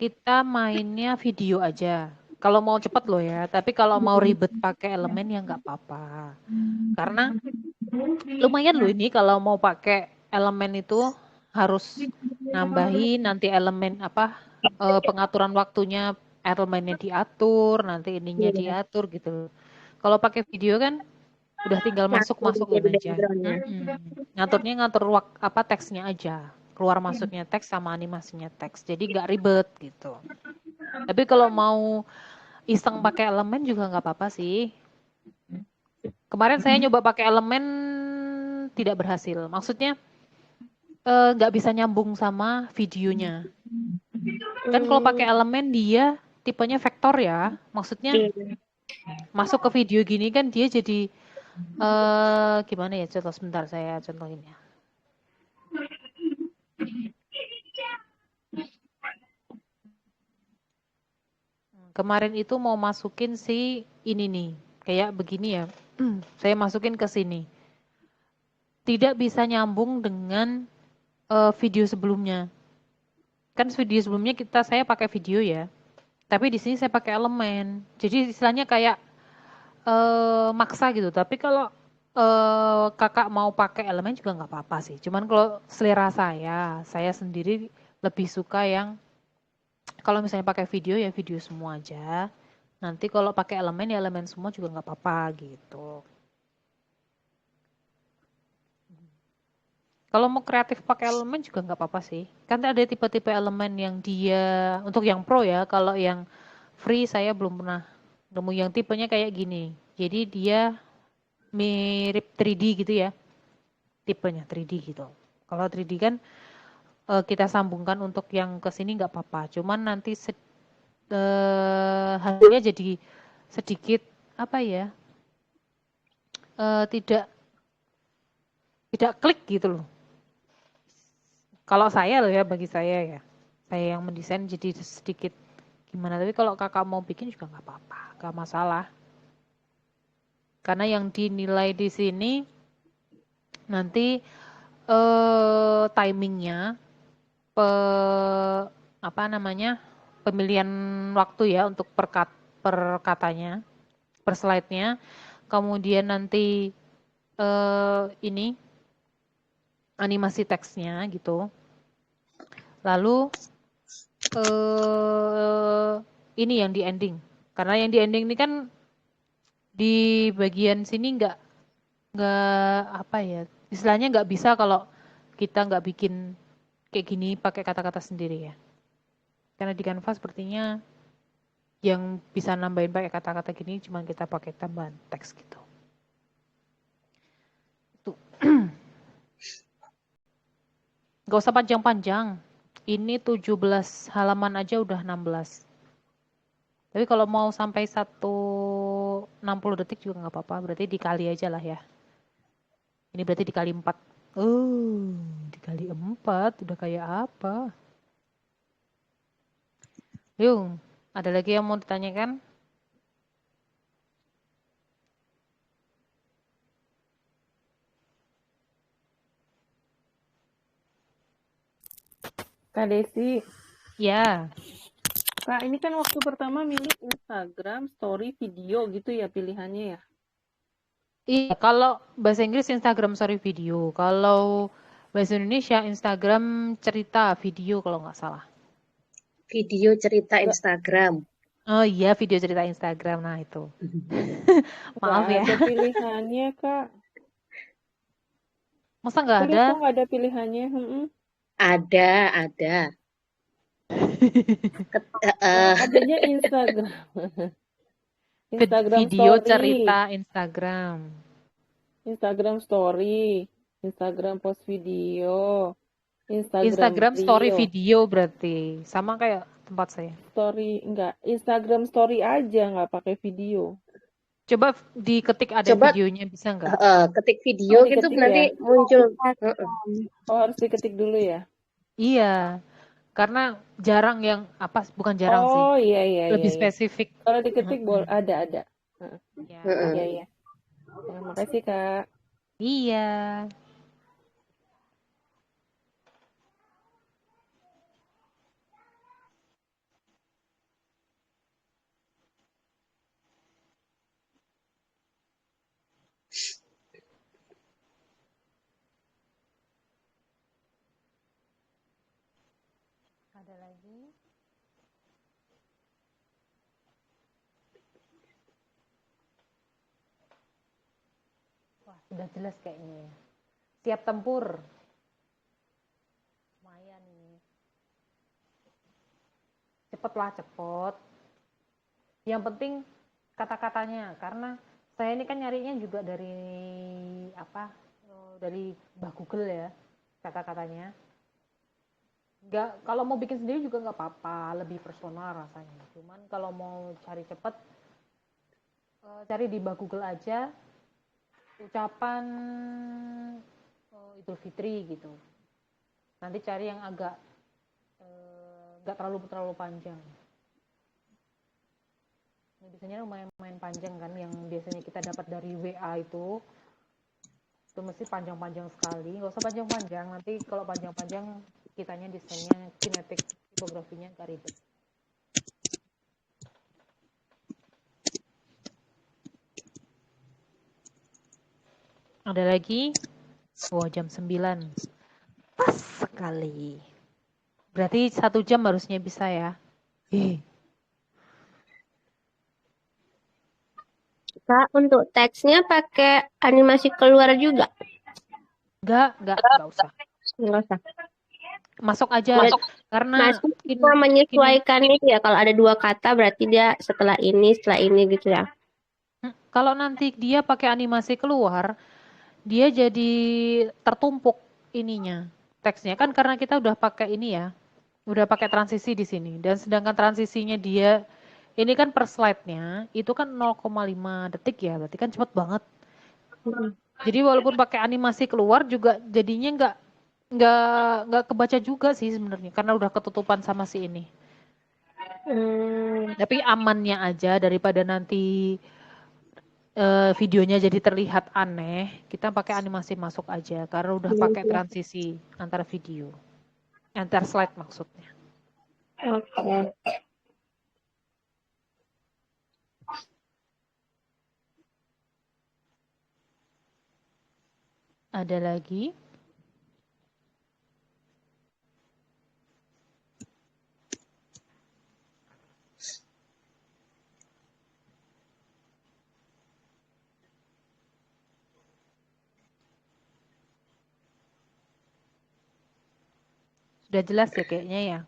kita mainnya video aja. Kalau mau cepat loh ya. Tapi kalau mau ribet pakai elemen ya nggak apa-apa. Karena lumayan loh ini kalau mau pakai elemen itu harus nambahin nanti elemen pengaturan waktunya elemennya diatur, nanti ininya diatur gitu. Kalau pakai video kan udah tinggal masukin aja. Ngaturnya ngatur teksnya aja. Keluar masuknya teks sama animasinya teks. Jadi nggak ribet gitu. Tapi kalau mau iseng pakai elemen juga nggak apa-apa sih. Kemarin saya nyoba pakai elemen tidak berhasil. Maksudnya nggak bisa nyambung sama videonya. Kan kalau pakai elemen dia tipenya vektor ya. Maksudnya masuk ke video gini kan dia jadi gimana ya? Contoh sebentar saya contohin ya. Kemarin itu mau masukin si ini nih, kayak begini ya. Saya masukin ke sini. Tidak bisa nyambung dengan video sebelumnya. Kan video sebelumnya saya pakai video ya. Tapi di sini saya pakai elemen. Jadi istilahnya kayak maksa gitu. Tapi kalau kakak mau pakai elemen juga nggak apa-apa sih. Cuman kalau selera saya sendiri lebih suka yang kalau misalnya pakai video ya video semua aja. Nanti kalau pakai elemen ya elemen semua juga nggak apa-apa gitu. Kalau mau kreatif pakai elemen juga nggak apa-apa sih. Kan ada tipe-tipe elemen yang dia untuk yang pro ya. Kalau yang free saya belum pernah nemu yang tipenya kayak gini. Jadi dia mirip 3D gitu ya. Tipenya 3D gitu. Kalau 3D kan kita sambungkan untuk yang ke sini nggak apa-apa. Cuman nanti hasilnya jadi sedikit apa ya? Tidak klik gitu loh. Kalau saya loh ya, bagi saya ya. Saya yang mendesain jadi sedikit gimana. Tapi kalau kakak mau bikin juga nggak apa-apa. Nggak masalah. Karena yang dinilai di sini nanti timingnya, pemilihan waktu ya untuk per katanya, per slide-nya. Kemudian nanti ini animasi teksnya gitu. Lalu ini yang di ending. Karena yang di ending ini kan di bagian sini nggak apa ya, istilahnya nggak bisa kalau kita nggak bikin kayak gini pakai kata-kata sendiri ya. Karena di Canva sepertinya yang bisa nambahin pakai kata-kata gini cuma kita pakai tambahan teks gitu. Tuh. Gak usah panjang-panjang. Ini 17 halaman aja udah 16. Tapi kalau mau sampai 160 detik juga nggak apa-apa. Berarti dikali aja lah ya. Ini berarti dikali 4. Oh, dikali 4 udah kayak apa? Yung, ada lagi yang mau ditanyakan? Kak Desi, Ya, Kak, ini kan waktu pertama milih Instagram, story, video gitu ya pilihannya ya? iya. Kalau bahasa Inggris Instagram story video. Kalau bahasa Indonesia Instagram cerita video kalau nggak salah. Video cerita Nggak, Instagram. Oh iya, video cerita Instagram. Nah itu. nggak Maaf ya. ada pilihannya, Kak. Masa Aku nggak ada? lihat kok nggak ada pilihannya. Ada. Adanya Instagram. Instagram Video story, cerita Instagram. Instagram story, Instagram post video, Instagram Instagram story reel, video berarti. Sama kayak tempat saya. story enggak, Instagram story aja nggak pakai video. Coba diketik ada Coba videonya bisa nggak? ketik video Oh, gitu diketik nanti ya? muncul. Oh, harus diketik dulu ya? Iya, karena jarang yang apa? Bukan jarang sih. Oh, iya. Lebih spesifik. Kalau diketik boleh ada. Ya. Iya. Terima kasih, Kak. Iya. Ada lagi? Wah, sudah jelas kayaknya ya. Siap tempur. Lumayan ini. Cepet. Yang penting kata-katanya, karena saya ini kan nyarinya juga dari apa? Dari Mbah Google ya, kata-katanya. Nggak, kalau mau bikin sendiri juga nggak apa-apa, lebih personal rasanya. Cuman kalau mau cari cepet, cari di Mbah Google aja ucapan Idul Fitri gitu. Nanti cari yang agak nggak terlalu panjang. Ini biasanya lumayan panjang kan, yang biasanya kita dapat dari WA itu mesti panjang-panjang sekali. Nggak usah panjang-panjang, nanti kalau panjang-panjang kitanya desainnya kinetik, tipografinya agak ribet. Ada lagi? Oh, jam 9. Pas sekali. Berarti 1 jam harusnya bisa ya. Kak, untuk teksnya pakai animasi keluar juga? Enggak usah. Nggak usah. Masuk aja. Karena Masih kita menyesuaikan itu ya. Kalau ada 2 kata berarti dia setelah ini gitu ya. kalau nanti dia pakai animasi keluar, dia jadi tertumpuk ininya. Teksnya kan karena kita udah pakai ini ya. Udah pakai transisi di sini, dan sedangkan transisinya dia ini kan per slide-nya itu kan 0,5 detik ya, berarti kan cepet banget. Jadi walaupun pakai animasi keluar juga jadinya nggak kebaca juga sih sebenarnya, karena udah ketutupan sama si ini. Tapi amannya aja daripada nanti videonya jadi terlihat aneh, kita pakai animasi masuk aja karena udah pakai transisi antar video, antar slide maksudnya. Oke. Ada lagi? Sudah jelas ya kayaknya ya.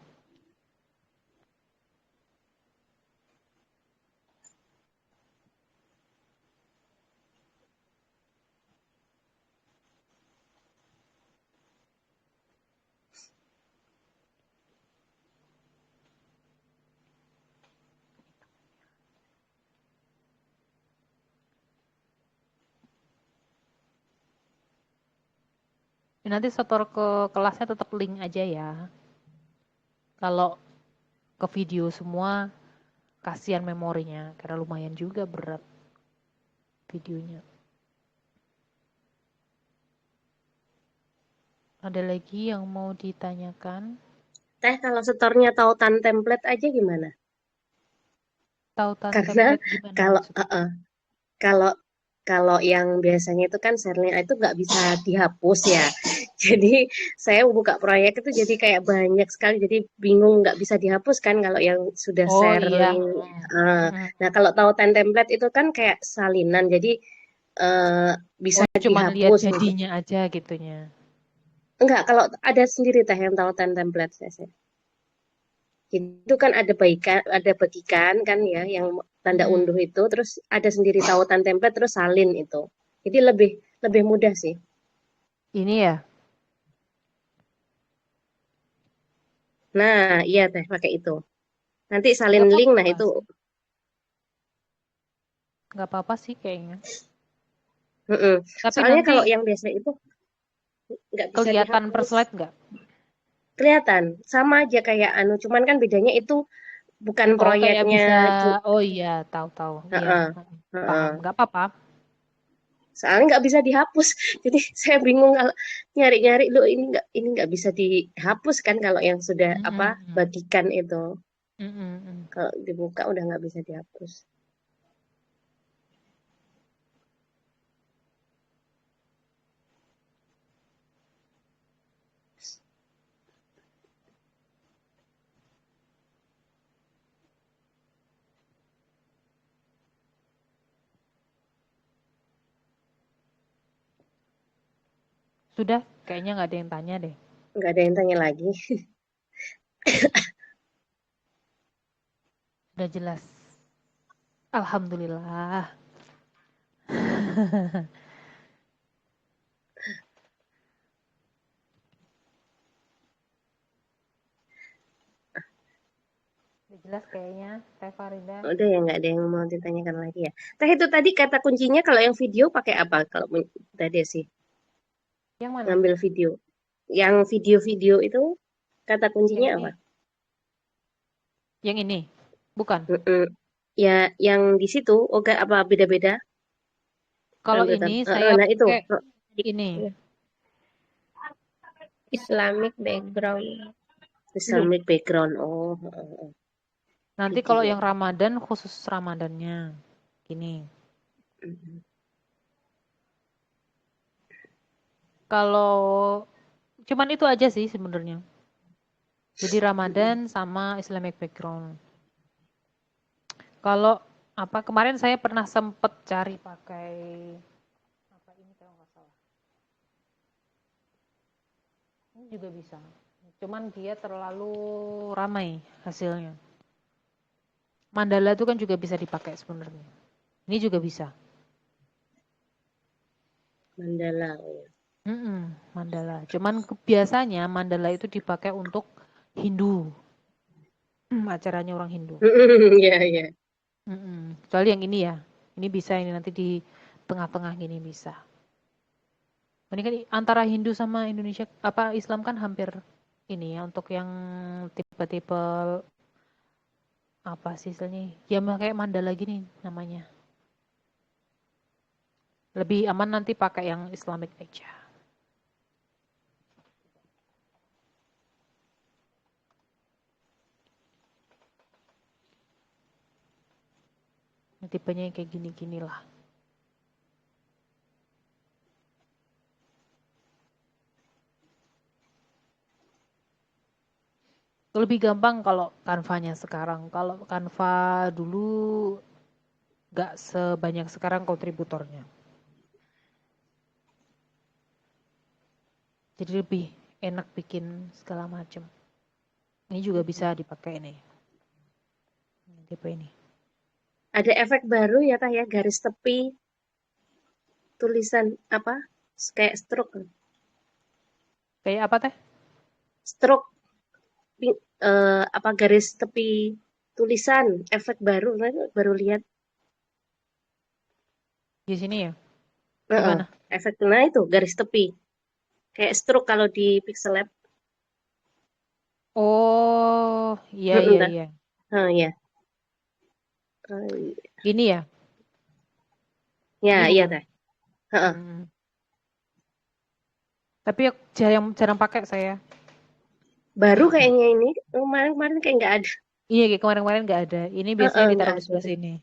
Nanti setor ke kelasnya tetap link aja ya. Kalau ke video semua, kasihan memorinya, karena lumayan juga berat videonya. Ada lagi yang mau ditanyakan? Teh, kalau setornya tautan template aja gimana? Tautan Karena template gimana kalau maksudnya? kalau kalau yang biasanya itu kan share-nya itu nggak bisa dihapus ya. Jadi saya buka proyek itu jadi kayak banyak sekali, jadi bingung nggak bisa dihapus kan kalau yang sudah Oh share iya. link. Nah kalau tautan template itu kan kayak salinan, jadi bisa Oh, cuman lihat dihapus gitu. jadinya aja gitunya. Enggak, kalau ada sendiri teh yang tautan template saya. Itu kan ada bagikan kan ya yang tanda unduh itu, terus ada sendiri tautan template, terus salin itu. Jadi lebih mudah sih. Ini ya, Nah, iya teh pakai itu. Nanti salin nggak link, nah apa-apa itu sih. Nggak apa-apa sih kayaknya. Tapi soalnya nanti kalau yang biasa itu nggak bisa kelihatan per dihapus. slide nggak? Kelihatan sama aja kayak cuman kan bedanya itu bukan Oh, kayak proyeknya. bisa. Oh iya, tahu-tahu. Iya, Heeh, paham. heeh. Nggak apa-apa. Soalnya nggak bisa dihapus, jadi saya bingung kalau nyari-nyari lo ini nggak bisa dihapus kan kalau yang sudah bagikan itu, kalau dibuka udah nggak bisa dihapus. Sudah, kayaknya nggak ada yang tanya deh. Nggak ada yang tanya lagi. Sudah jelas. Alhamdulillah. Sudah jelas kayaknya, Teh Farida. Udah ya, nggak ada yang mau ditanyakan lagi ya. Teh, itu tadi kata kuncinya kalau yang video pakai apa kalau tadi sih Yang mana? ngambil video, yang video-video itu kata kuncinya Yang ini. apa? Yang ini? Bukan. Ya yang di situ oke, apa beda-beda? Kalau ini saya nah itu pakai ini. Islamic background. Islamic background. Nanti video. kalau yang Ramadan khusus Ramadannya. Gini. Kalau cuman itu aja sih sebenarnya. Jadi Ramadan sama Islamic background. Kalau apa kemarin saya pernah sempet cari pakai apa ini kalau nggak salah. Ini juga bisa. Cuman dia terlalu ramai hasilnya. Mandala itu kan juga bisa dipakai sebenarnya. Ini juga bisa. Mandala. Mandala. Cuman biasanya mandala itu dipakai untuk Hindu. Acaranya orang Hindu. Iya. Kecuali yang ini ya. Ini bisa, ini nanti di tengah-tengah gini bisa. Ini kan antara Hindu sama Indonesia apa Islam kan hampir ini ya, untuk yang tipe-tipe apa sih istilahnya? Ya kayak mandala gini namanya. Lebih aman nanti pakai yang Islamic aja. Tipenya kayak gini-gini lah. Lebih gampang kalau Canva-nya sekarang. Kalau Canva dulu nggak sebanyak sekarang kontributornya. Jadi lebih enak bikin segala macam. Ini juga bisa dipakai nih. Tipe ini. Ada efek baru ya Tah ya, garis tepi tulisan apa? Kayak stroke. Kayak apa Teh? Stroke apa garis tepi tulisan, efek baru lihat. Di sini ya? Gimana? Efek itu garis tepi. Kayak stroke kalau di Pixel Lab. Oh, iya Mm-mm, iya dah. iya. Ya. Ini ya, Ya, ini iya bukan. teh. Heeh. Hmm. Tapi jarang pakai saya. Baru kayaknya ini kemarin kayak nggak ada. Iya, kayak kemarin-kemarin nggak ada. Ini biasanya Heeh, nggak ditaruh di ada sebelah tuh. sini.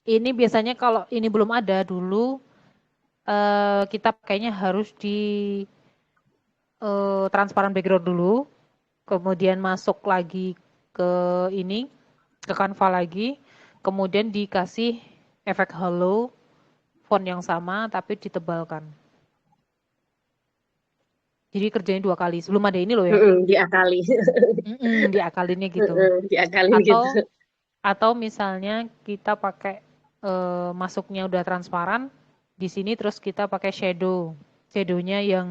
Ini biasanya kalau ini belum ada dulu, kita pakainya harus di transparan background dulu, kemudian masuk lagi ke ini, ke Canva lagi, kemudian dikasih efek halo, font yang sama tapi ditebalkan. Jadi kerjanya 2 kali. Sebelum ada ini loh ya. Diakali. Diakalinnya gitu. Diakalin gitu. Atau misalnya kita pakai masuknya udah transparan di sini, terus kita pakai shadow. Shadownya yang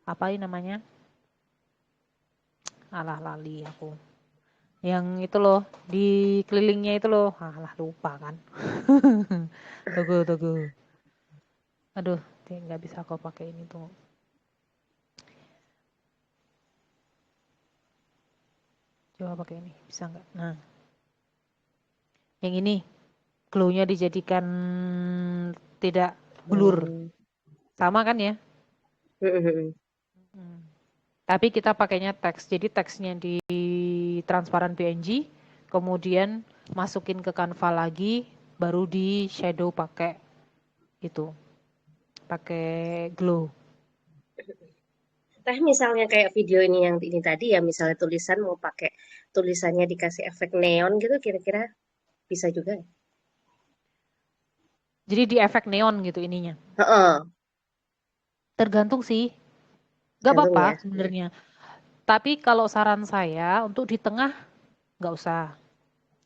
apa ini namanya? Alah lali aku. Yang itu loh, di kelilingnya itu loh. Alah lupa kan. Tunggu. Aduh, nggak bisa aku pakai ini tuh. Coba pakai ini, bisa nggak? Nah, yang ini glow-nya dijadikan tidak blur. Sama kan ya? Tapi kita pakainya teks. Jadi teksnya di transparan PNG, kemudian masukin ke Canva lagi, baru di shadow pakai itu. Pakai glow. Teh misalnya kayak video ini yang ini tadi ya, misalnya tulisan mau pakai tulisannya dikasih efek neon gitu, kira-kira bisa juga ya? Jadi di efek neon gitu ininya. Heeh. Tergantung sih. Gak Gantung apa-apa ya. sebenarnya. Tapi kalau saran saya untuk di tengah nggak usah.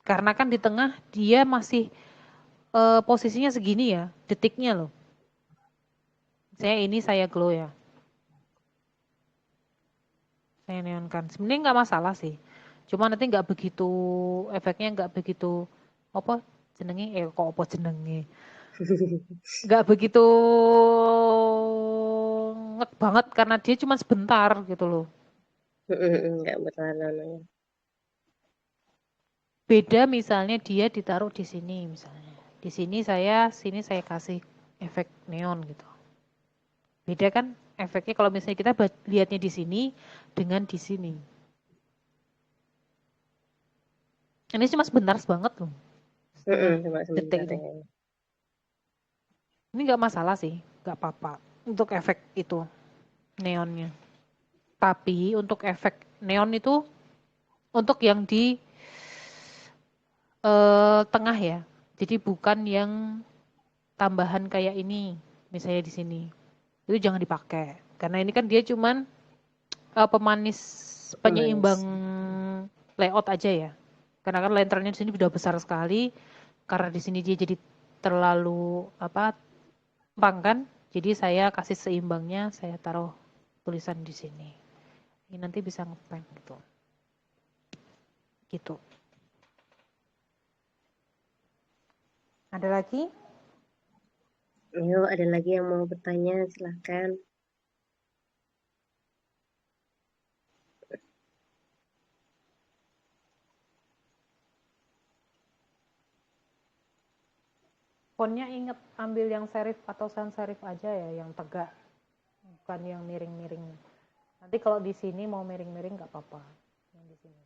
Karena kan di tengah dia masih posisinya segini ya, detiknya loh. Saya glow ya. Saya neonkan. Sebenarnya nggak masalah sih. Cuma nanti nggak begitu, efeknya nggak begitu, apa jenenge, kok apa jenenge. Nggak begitu ngek banget karena dia cuma sebentar gitu loh. Nggak berlama-lama. Beda misalnya dia ditaruh di sini misalnya. Di sini saya kasih efek neon gitu. Beda kan efeknya kalau misalnya kita lihatnya di sini dengan di sini. Ini cuma sebentar banget loh. Setengah Cuma detik sebentar itu. ya. Ini nggak masalah sih, nggak apa-apa untuk efek itu neonnya. Tapi untuk efek neon itu untuk yang di tengah ya. Jadi bukan yang tambahan kayak ini, misalnya di sini. Itu jangan dipakai. Karena ini kan dia cuman pemanis, penyeimbang Pemanis. layout aja ya. Karena kan lanternnya di sini udah besar sekali. Karena di sini dia jadi terlalu gampang kan. Jadi saya kasih seimbangnya, saya taruh tulisan di sini. Ini nanti bisa ngepen gitu. Gitu. Ada lagi? Ayo, ada lagi yang mau bertanya, silahkan. Fontnya inget ambil yang serif atau sans serif aja ya, yang tegak, bukan yang miring-miring. Nanti kalau di sini mau miring-miring nggak apa-apa, yang di sini.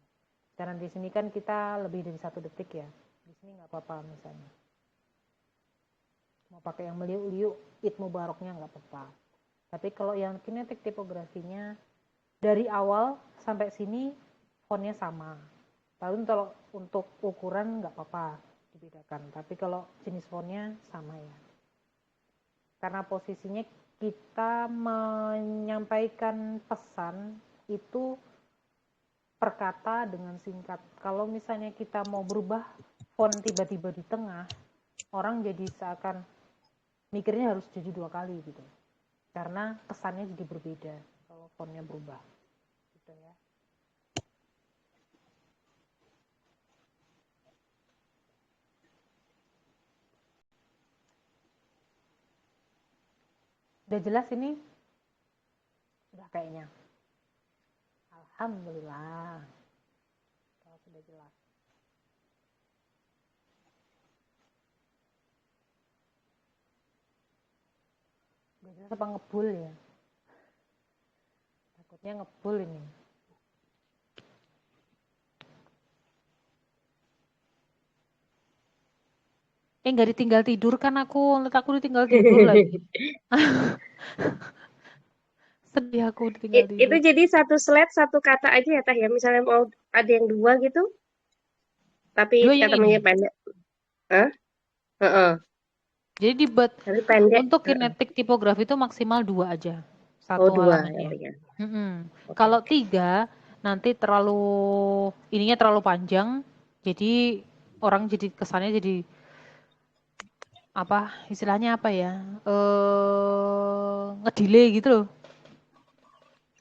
Karena di sini kan kita lebih dari 1 detik ya, di sini nggak apa-apa misalnya. Mau pakai yang meliuk-liuk, itmu baroknya nggak apa-apa. Tapi kalau yang kinetik tipografinya dari awal sampai sini fontnya sama. Lalu kalau untuk ukuran nggak apa-apa dibedakan. Tapi kalau jenis fontnya sama ya. Karena posisinya kita menyampaikan pesan itu per kata dengan singkat. Kalau misalnya kita mau berubah font tiba-tiba di tengah, orang jadi seakan mikirnya harus jadi 2 kali gitu. Karena kesannya jadi berbeda kalau fontnya berubah. Gitu ya. Udah jelas ini? Sudah kayaknya. Alhamdulillah. Kalau sudah jelas. Udah jelas apa ngebul ya? Takutnya ngebul ini. Nggak ditinggal tidur kan aku ditinggal tidur lagi. Sedih aku ditinggal Itu tidur. jadi satu slide satu kata aja ya Teh ya. Misalnya mau ada yang dua gitu, tapi Dua yang katanya ini. pendek. Hah? Heeh. Jadi dibuat Tapi pendek. untuk kinetik tipografi itu maksimal 2 aja. Oh, Satu dua. halamannya. Oh, ya. Oke. Kalau 3 nanti ininya terlalu panjang. Jadi orang jadi kesannya jadi apa istilahnya apa ya? Ngedelay gitu loh.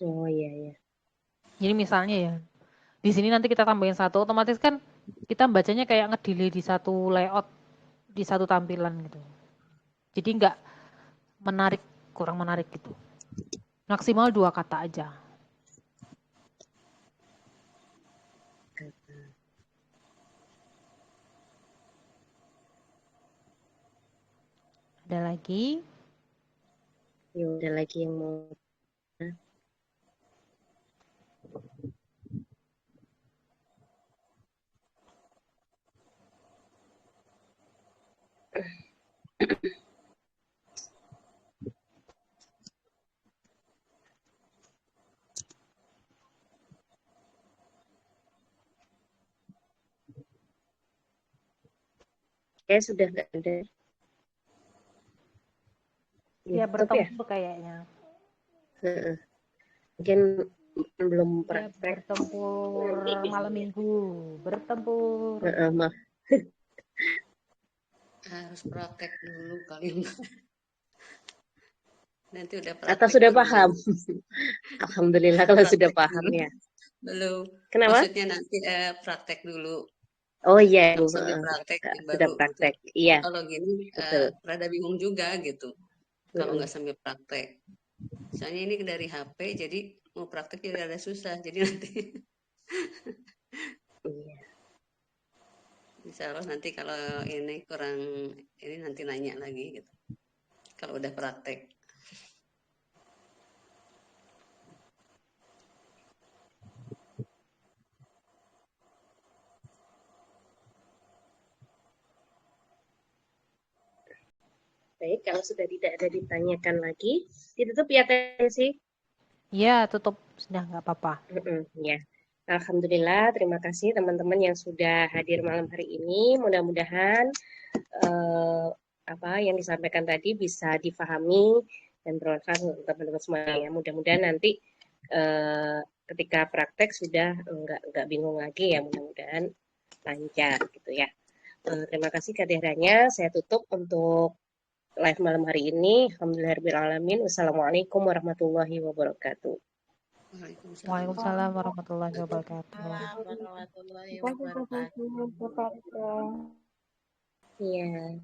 Oh, iya. Jadi misalnya ya, di sini nanti kita tambahin 1, otomatis kan kita bacanya kayak ngedelay di satu layout, di satu tampilan gitu. Jadi nggak menarik, kurang menarik gitu. Maksimal 2 kata aja. Ada lagi? Ya udah lagi yang mau. Kayak sudah nggak ada. Ya YouTube ya? bertempur kayaknya. Heeh. Mungkin belum Ya praktek. bertempur malam minggu. Bertempur. Heeh, mah. Harus praktek dulu kali. Nanti udah Atau praktek sudah baru paham? Alhamdulillah kalau sudah praktek paham dulu. ya. Belum. Kenapa? Maksudnya nanti praktek dulu. Oh iya, Bu. Sambil praktek Sudah baru praktek. gitu. Iya, Kalau gini betul. rada bingung juga gitu. Kalau Heeh. nggak sambil praktek. Soalnya ini dari HP, jadi mau praktek jadi rada susah. Jadi nanti Iya. insya Allah nanti kalau ini kurang ini nanti nanya lagi gitu. Kalau udah praktek. Baik, kalau sudah tidak ada ditanyakan lagi, ditutup ya Teh sih. Ya, tutup. Sudah nggak apa-apa. Ya. Alhamdulillah, terima kasih teman-teman yang sudah hadir malam hari ini. Mudah-mudahan apa yang disampaikan tadi bisa difahami dan bermanfaat untuk teman-teman semuanya. Mudah-mudahan nanti ketika praktek sudah nggak bingung lagi ya, mudah-mudahan lancar gitu ya. Terima kasih kehadirannya. Saya tutup untuk live malam hari ini. Alhamdulillahirrahmanirrahim. Wassalamualaikum warahmatullahi wabarakatuh. Waalaikumsalam warahmatullahi wabarakatuh. Warahmatullahi Terima kasih, wabarakatuh. Bapak. Iya.